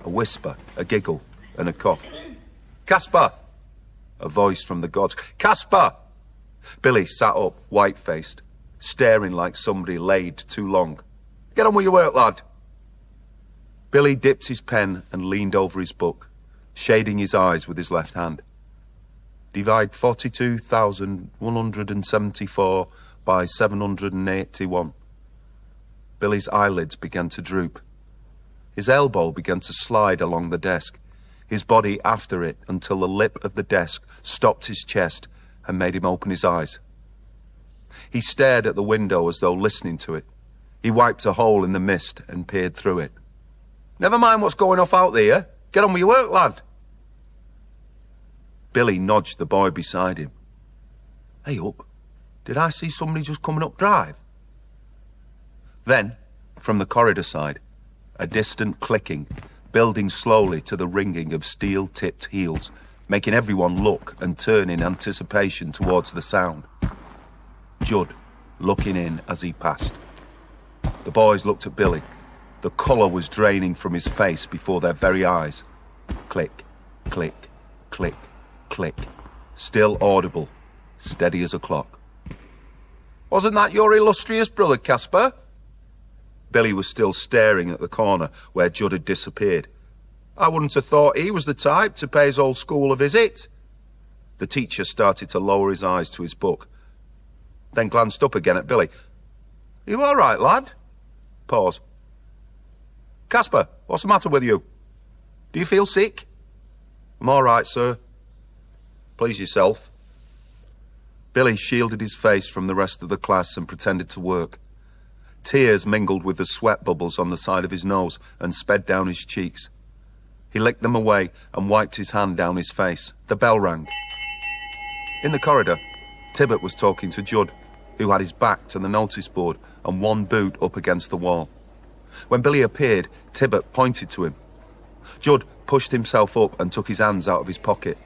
a whisper, a giggle, and a cough. "Caspar!" A voice from the gods. "Caspar!" Billy sat up, white-faced, staring like somebody laid too long. "Get on with your work, lad." Billy dipped his pen and leaned over his book, shading his eyes with his left hand. Divide 42,174 by 781. Billy's eyelids began to droop. His elbow began to slide along the desk, his body after it until the lip of the desk stopped his chest and made him open his eyes. He stared at the window as though listening to it. He wiped a hole in the mist and peered through it. "Never mind what's going off out there. Get on with your work, lad." Billy nudged the boy beside him. "Hey up, did I see somebody just coming up drive?" Then, from the corridor side, a distant clicking, building slowly to the ringing of steel-tipped heels, making everyone look and turn in anticipation towards the sound. Judd, looking in as he passed. The boys looked at Billy. The colour was draining from his face before their very eyes. Click, click, click, click. Still audible, steady as a clock. "Wasn't that your illustrious brother, Caspar?" Billy was still staring at the corner where Judd had disappeared. "I wouldn't have thought he was the type to pay his old school a visit." The teacher started to lower his eyes to his book, then glanced up again at Billy. "You all right, lad?" Pause. "Caspar, what's the matter with you? Do you feel sick?" "I'm all right, sir." "Please yourself." Billy shielded his face from the rest of the class and pretended to work. Tears mingled with the sweat bubbles on the side of his nose and sped down his cheeks. He licked them away and wiped his hand down his face. The bell rang. In the corridor, Tibbet was talking to Judd, who had his back to the notice board and one boot up against the wall. When Billy appeared, Tibbet pointed to him. Judd pushed himself up and took his hands out of his pocket.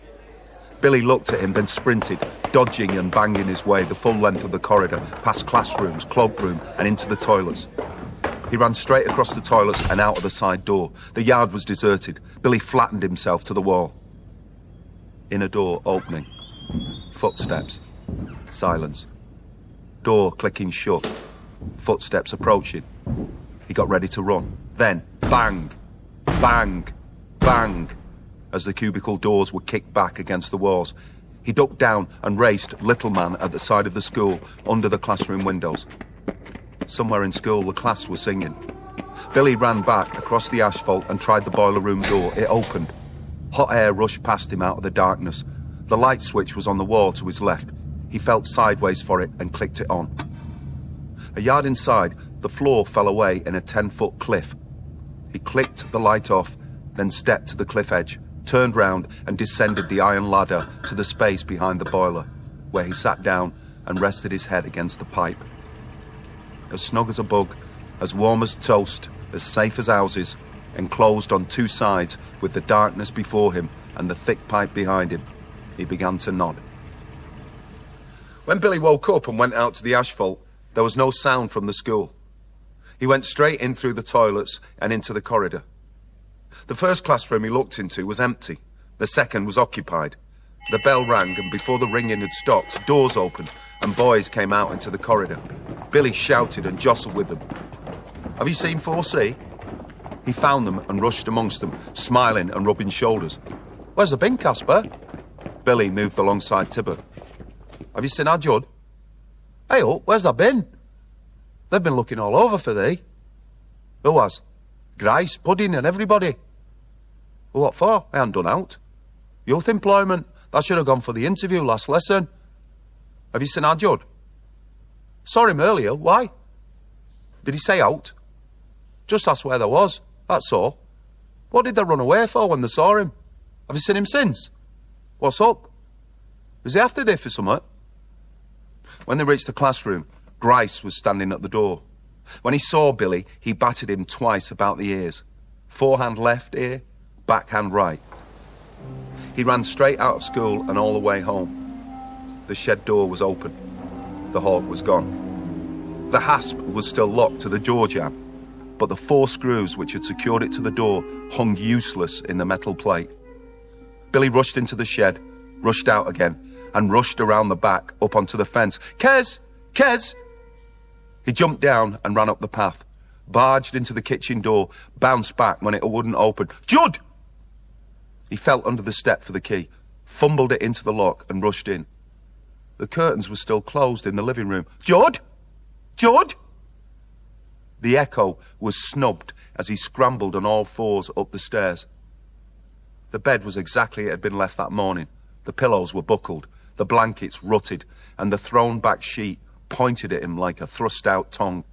Billy looked at him, then sprinted, dodging and banging his way the full length of the corridor, past classrooms, cloakroom, and into the toilets. He ran straight across the toilets and out of the side door. The yard was deserted. Billy flattened himself to the wall. Inner door opening. Footsteps. Silence. Door clicking shut. Footsteps approaching. He got ready to run. Then, bang, bang, bang, as the cubicle doors were kicked back against the walls. He ducked down and raced, little man, at the side of the school, under the classroom windows. Somewhere in school, the class was singing. Billy ran back across the asphalt and tried the boiler room door. It opened. Hot air rushed past him out of the darkness. The light switch was on the wall to his left. He felt sideways for it and clicked it on. A yard inside, the floor fell away in a 10-foot cliff. He clicked the light off, then stepped to the cliff edge, turned round and descended the iron ladder to the space behind the boiler, where he sat down and rested his head against the pipe. As snug as a bug, as warm as toast, as safe as houses, enclosed on two sides with the darkness before him and the thick pipe behind him. He began to nod. When Billy woke up and went out to the asphalt, there was no sound from the school. He went straight in through the toilets and into the corridor. The first classroom he looked into was empty. The second was occupied. The bell rang, and before the ringing had stopped, doors opened and boys came out into the corridor. Billy shouted and jostled with them. "Have you seen 4C?" He found them and rushed amongst them, smiling and rubbing shoulders. "Where's the bin, Casper?" Billy moved alongside Tibber. "Have you seen our Judd?" "Hey up, where's that bin?" "They've been looking all over for thee." "Who has?" "Grice, Pudding and everybody." "Well, what for? I haven't done out." "Youth employment. That should have gone for the interview last lesson." "Have you seen our Judd?" "Saw him earlier. Why?" "Did he say out?" "Just asked where there was. That's all." "What did they run away for when they saw him?" "Have you seen him since?" "What's up?" "Is he after thee for something?" When they reached the classroom, Grice was standing at the door. When he saw Billy, he batted him twice about the ears. Forehand left ear, backhand right. He ran straight out of school and all the way home. The shed door was open. The hawk was gone. The hasp was still locked to the door jamb, but the 4 screws which had secured it to the door hung useless in the metal plate. Billy rushed into the shed, rushed out again, and rushed around the back up onto the fence. "Kez! Kez!" He jumped down and ran up the path, barged into the kitchen door, bounced back when it wouldn't open. "Judd!" He felt under the step for the key, fumbled it into the lock and rushed in. The curtains were still closed in the living room. "Judd! Judd!" The echo was snubbed as he scrambled on all fours up the stairs. The bed was exactly as it had been left that morning. The pillows were buckled, the blankets rutted, and the thrown-back sheet pointed at him like a thrust-out tongue.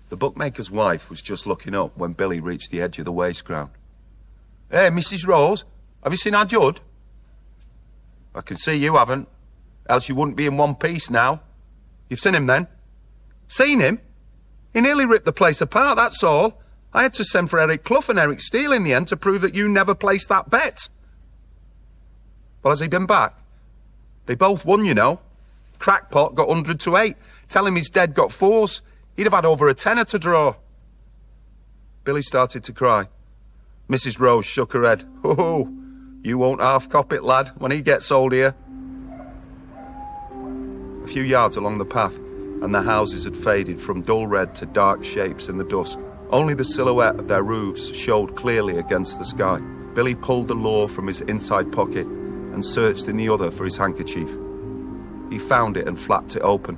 The bookmaker's wife was just looking up when Billy reached the edge of the waste ground. "Hey, Mrs. Rose, have you seen our Judd?" "I can see you haven't, else you wouldn't be in one piece now." "You've seen him then?" "Seen him? He nearly ripped the place apart, that's all. I had to send for Eric Clough and Eric Steele in the end to prove that you never placed that bet." "Well, has he been back?" "They both won, you know. Crackpot got 100-8. Tell him his dead got 4s. He'd have had over a tenner to draw." Billy started to cry. Mrs. Rose shook her head. "Oh, you won't half cop it, lad, when he gets old here." A few yards along the path, and the houses had faded from dull red to dark shapes in the dusk. Only the silhouette of their roofs showed clearly against the sky. Billy pulled the law from his inside pocket and searched in the other for his handkerchief. He found it and flapped it open.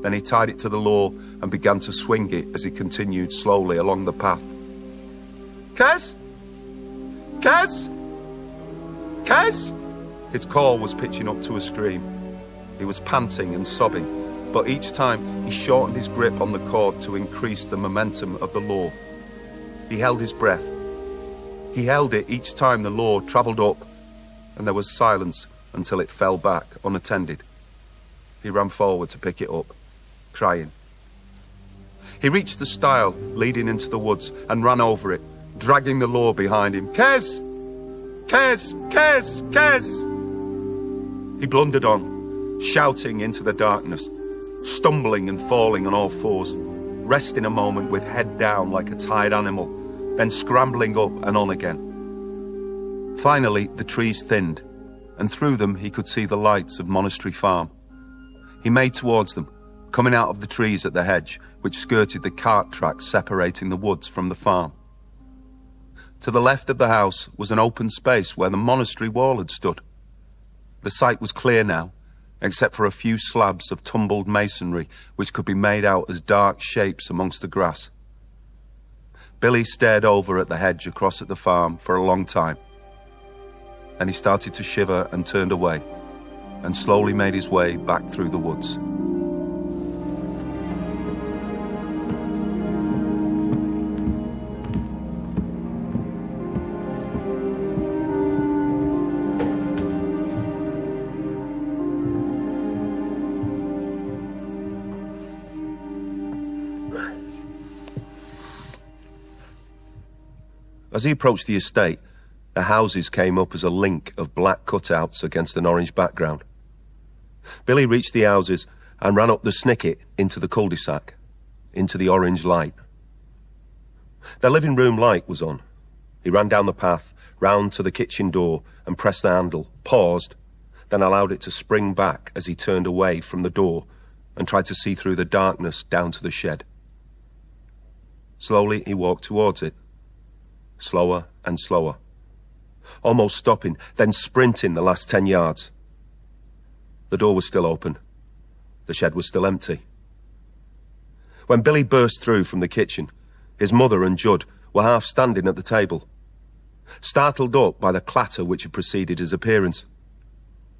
Then he tied it to the law and began to swing it as he continued slowly along the path. "Kez! Kez! Kez!" His call was pitching up to a scream. He was panting and sobbing, but each time he shortened his grip on the cord to increase the momentum of the law. He held his breath. He held it each time the law travelled up, and there was silence until it fell back unattended. He ran forward to pick it up, crying. He reached the stile leading into the woods and ran over it, dragging the law behind him. "Kez! Kez! Kez! Kez!" He blundered on, shouting into the darkness, stumbling and falling on all fours, resting a moment with head down like a tired animal, then scrambling up and on again. Finally, the trees thinned, and through them he could see the lights of Monastery Farm. He made towards them, coming out of the trees at the hedge, which skirted the cart track separating the woods from the farm. To the left of the house was an open space where the monastery wall had stood. The site was clear now, except for a few slabs of tumbled masonry which could be made out as dark shapes amongst the grass. Billy stared over at the hedge across at the farm for a long time. Then he started to shiver and turned away, and slowly made his way back through the woods. As he approached the estate, the houses came up as a link of black cutouts against an orange background. Billy reached the houses and ran up the snicket into the cul-de-sac, into the orange light. Their living room light was on. He ran down the path, round to the kitchen door and pressed the handle, paused, then allowed it to spring back as he turned away from the door and tried to see through the darkness down to the shed. Slowly he walked towards it, slower and slower, almost stopping, then sprinting the last 10 yards. The door was still open. The shed was still empty. When Billy burst through from the kitchen, his mother and Judd were half standing at the table, startled up by the clatter which had preceded his appearance.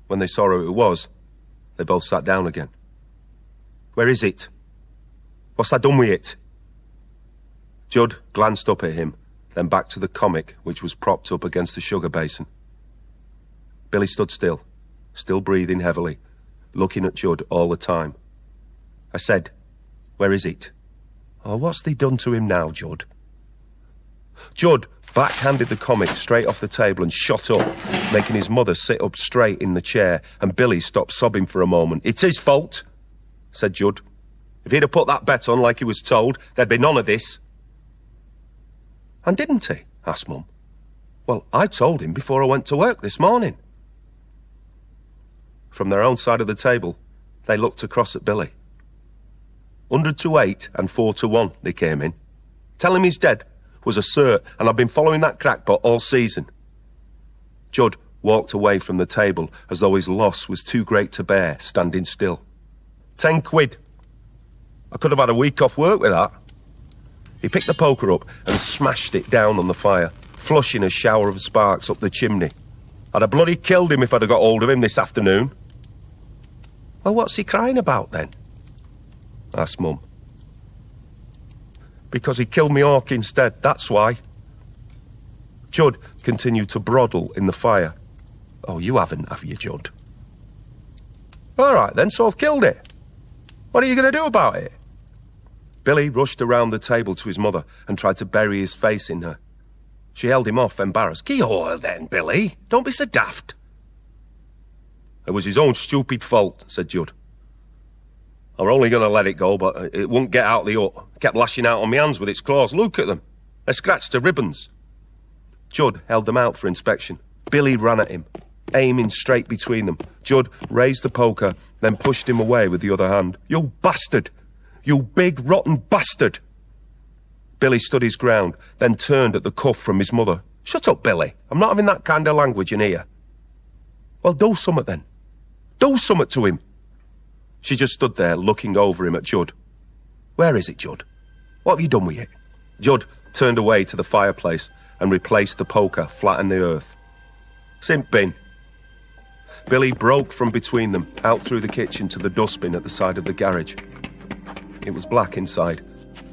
When they saw who it was, they both sat down again. "Where is it? What's I done with it?" Judd glanced up at him, then back to the comic which was propped up against the sugar basin. Billy stood still breathing heavily, looking at Judd all the time. "I said, where is it?" "Oh, what's they done to him now, Judd?" Judd backhanded the comic straight off the table and shot up, making his mother sit up straight in the chair, and Billy stopped sobbing for a moment. "It's his fault," said Judd. "If he'd have put that bet on like he was told, there'd be none of this." "And didn't he?" asked Mum. "Well, I told him before I went to work this morning." From their own side of the table, they looked across at Billy. 100-8 and 4-1, they came in. "Tell him he's dead was a cert, and I've been following that crackpot all season." Judd walked away from the table as though his loss was too great to bear, standing still. 10 quid. I could have had a week off work with that. He picked the poker up and smashed it down on the fire, flushing a shower of sparks up the chimney. "I'd have bloody killed him if I'd have got hold of him this afternoon." "Well, what's he crying about, then?" asked Mum. "Because he killed me hawk instead, that's why." Judd continued to broddle in the fire. "Oh, you haven't, have you, Judd?" "All right, then, so I've killed it. What are you going to do about it?" Billy rushed around the table to his mother and tried to bury his face in her. She held him off, embarrassed. "Gee oil then, Billy. Don't be so daft." "It was his own stupid fault," said Judd. "I were only going to let it go, but it wouldn't get out the hut. Kept lashing out on my hands with its claws. Look at them. They're scratched to ribbons." Judd held them out for inspection. Billy ran at him, aiming straight between them. Judd raised the poker, then pushed him away with the other hand. "You bastard! You big, rotten bastard!" Billy stood his ground, then turned at the cuff from his mother. "Shut up, Billy. I'm not having that kind of language in here." "Well, do something then. Do something to him." She just stood there, looking over him at Judd. "Where is it, Judd? What have you done with it?" Judd turned away to the fireplace and replaced the poker flat in the earth. "It's in bin." Billy broke from between them, out through the kitchen to the dustbin at the side of the garage. It was black inside,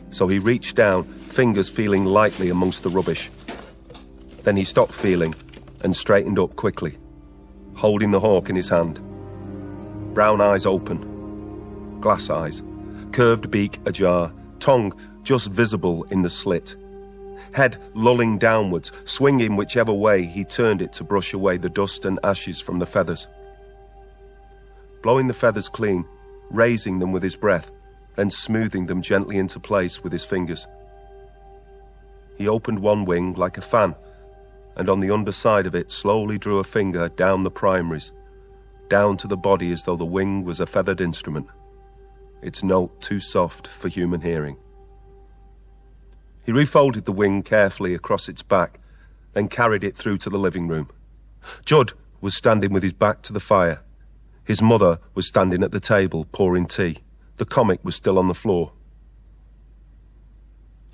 so he reached down, fingers feeling lightly amongst the rubbish. Then he stopped feeling and straightened up quickly, holding the hawk in his hand. Brown eyes open, glass eyes, curved beak ajar, tongue just visible in the slit. Head lolling downwards, swinging whichever way he turned it to brush away the dust and ashes from the feathers. Blowing the feathers clean, raising them with his breath, then smoothing them gently into place with his fingers. He opened one wing like a fan, and on the underside of it slowly drew a finger down the primaries, down to the body as though the wing was a feathered instrument, its note too soft for human hearing. He refolded the wing carefully across its back, then carried it through to the living room. Judd was standing with his back to the fire. His mother was standing at the table, pouring tea. The comic was still on the floor.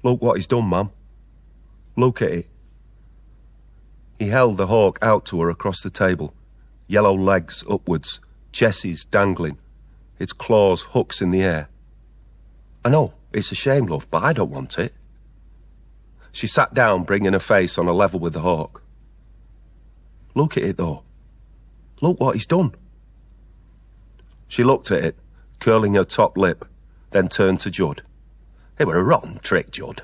"Look what he's done, Mum. Look at it." He held the hawk out to her across the table, yellow legs upwards, jesses dangling, its claws hooks in the air. "I know, it's a shame, love, but I don't want it." She sat down, bringing her face on a level with the hawk. "Look at it, though. Look what he's done." She looked at it, curling her top lip, then turned to Judd. "It were a rotten trick, Judd."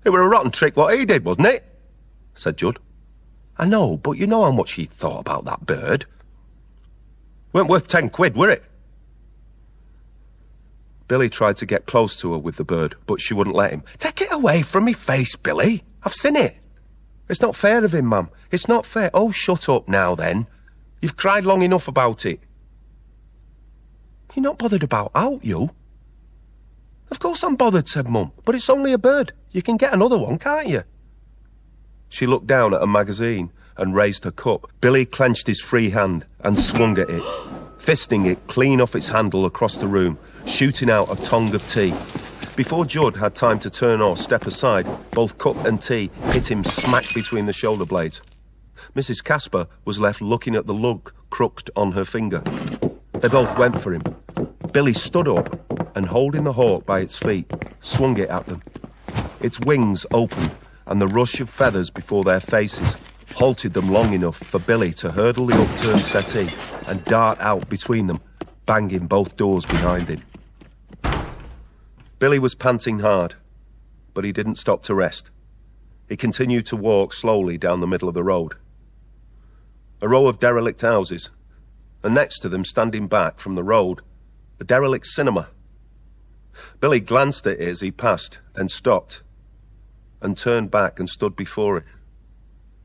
It were a rotten trick what he did, wasn't it? Said Judd. I know, but you know how much he thought about that bird. Weren't worth 10 quid, were it? Billy tried to get close to her with the bird, but she wouldn't let him. Take it away from me face, Billy. I've seen it. It's not fair of him, ma'am. It's not fair. Oh, shut up now, then. You've cried long enough about it. You're not bothered about out, you? Of course I'm bothered, said Mum, but it's only a bird. You can get another one, can't you? She looked down at a magazine and raised her cup. Billy clenched his free hand and swung at it, fisting it clean off its handle across the room, shooting out a tongue of tea. Before Judd had time to turn or step aside, both cup and tea hit him smack between the shoulder blades. Mrs. Casper was left looking at the lug crooked on her finger. They both went for him. Billy stood up and, holding the hawk by its feet, swung it at them. Its wings opened, and the rush of feathers before their faces halted them long enough for Billy to hurdle the upturned settee and dart out between them, banging both doors behind him. Billy was panting hard, but he didn't stop to rest. He continued to walk slowly down the middle of the road. A row of derelict houses, and next to them, standing back from the road, a derelict cinema. Billy glanced at it as he passed, then stopped, and turned back and stood before it.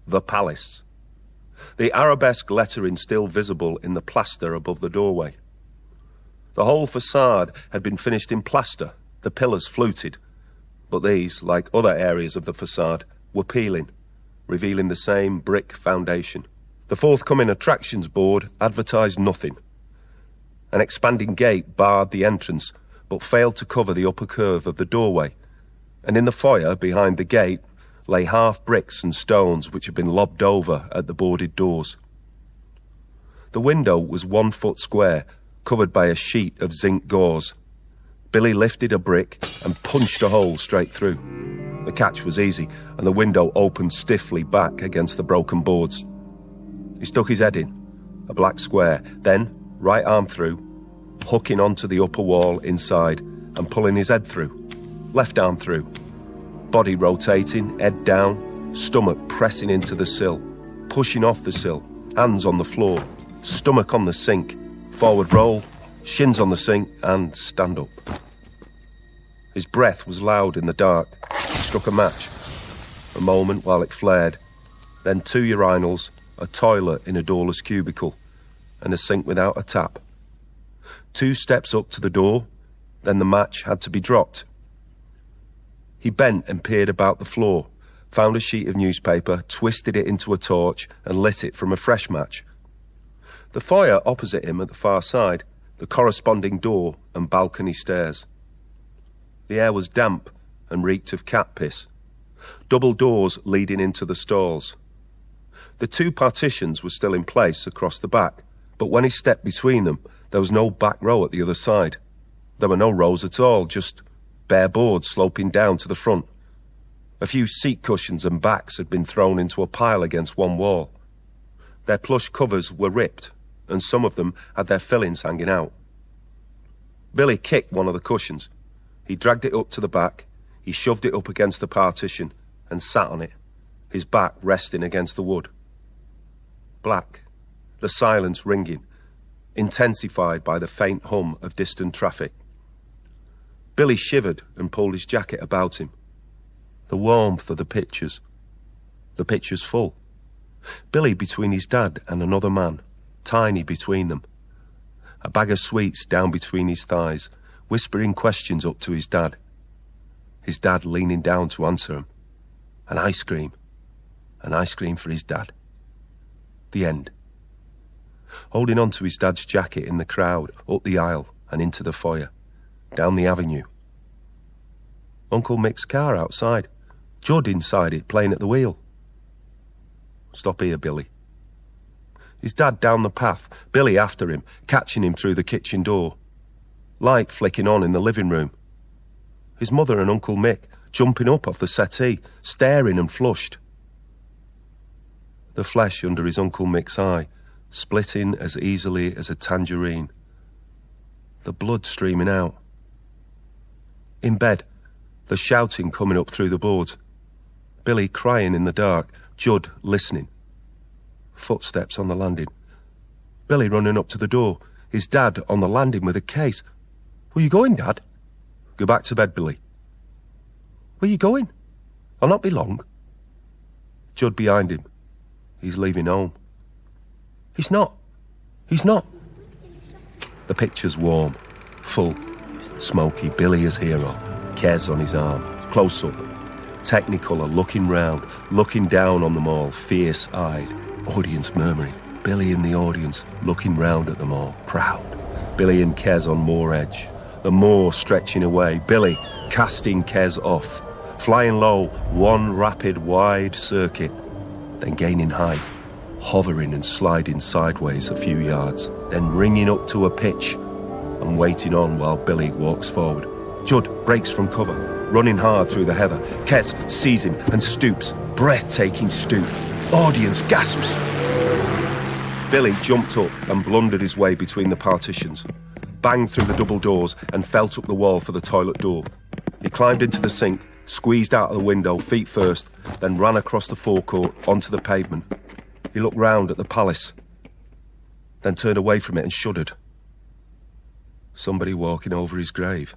The Palace. The arabesque lettering still visible in the plaster above the doorway. The whole facade had been finished in plaster, the pillars fluted, but these, like other areas of the facade, were peeling, revealing the same brick foundation. The forthcoming attractions board advertised nothing. An expanding gate barred the entrance, but failed to cover the upper curve of the doorway, and in the foyer behind the gate lay half bricks and stones which had been lobbed over at the boarded doors. The window was 1 foot square, covered by a sheet of zinc gauze. Billy lifted a brick and punched a hole straight through. The catch was easy, and the window opened stiffly back against the broken boards. He stuck his head in, a black square, then, right arm through, hooking onto the upper wall inside and pulling his head through, left arm through, body rotating, head down, stomach pressing into the sill, pushing off the sill, hands on the floor, stomach on the sink, forward roll, shins on the sink, and stand up. His breath was loud in the dark. He struck a match. A moment while it flared, then 2 urinals, a toilet in a doorless cubicle, and a sink without a tap. 2 steps up to the door, then the match had to be dropped. He bent and peered about the floor, found a sheet of newspaper, twisted it into a torch, and lit it from a fresh match. The foyer opposite him at the far side, the corresponding door and balcony stairs. The air was damp and reeked of cat piss. Double doors leading into the stalls. The 2 partitions were still in place across the back, but when he stepped between them, there was no back row at the other side. There were no rows at all, just bare boards sloping down to the front. A few seat cushions and backs had been thrown into a pile against one wall. Their plush covers were ripped, and some of them had their fillings hanging out. Billy kicked one of the cushions. He dragged it up to the back, he shoved it up against the partition, and sat on it, his back resting against the wood. Black, the silence ringing, intensified by the faint hum of distant traffic. Billy shivered and pulled his jacket about him. The warmth of the pictures full. Billy between his dad and another man, tiny between them. A bag of sweets down between his thighs, whispering questions up to his dad. His dad leaning down to answer him. An ice cream for his dad. The end. Holding on to his dad's jacket in the crowd, up the aisle and into the foyer, down the avenue. Uncle Mick's car outside, Judd inside it playing at the wheel. Stop here, Billy. His dad down the path, Billy after him, catching him through the kitchen door. Light flicking on in the living room. His mother and Uncle Mick jumping up off the settee, staring and flushed. The flesh under his Uncle Mick's eye, splitting as easily as a tangerine. The blood streaming out. In bed, the shouting coming up through the boards. Billy crying in the dark, Judd listening. Footsteps on the landing. Billy running up to the door, his dad on the landing with a case. "Where you going, Dad?" "Go back to bed, Billy." "Where you going?" "I'll not be long." Judd behind him. He's leaving home. He's not. The picture's warm, full, smoky. Billy as hero, Kez on his arm, close up. Technicolor looking round, looking down on them all, fierce-eyed. Audience murmuring. Billy in the audience, looking round at them all, proud. Billy and Kez on moor edge. The moor stretching away. Billy casting Kez off. Flying low, one rapid, wide circuit. Then gaining height. Hovering and sliding sideways a few yards. Then ringing up to a pitch. And waiting on while Billy walks forward. Judd breaks from cover, running hard through the heather. Kez sees him and stoops. Breathtaking stoop. Audience gasps. Billy jumped up and blundered his way between the partitions, banged through the double doors and felt up the wall for the toilet door. He climbed into the sink, squeezed out of the window, feet first, then ran across the forecourt onto the pavement. He looked round at the palace, then turned away from it and shuddered. Somebody walking over his grave.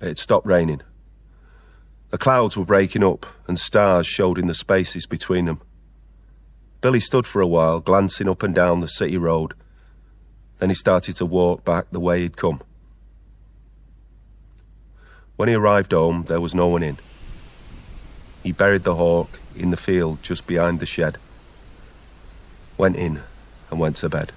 It had stopped raining. The clouds were breaking up and stars showed in the spaces between them. Billy stood for a while, glancing up and down the city road. Then he started to walk back the way he'd come. When he arrived home, there was no one in. He buried the hawk in the field just behind the shed, went in and went to bed.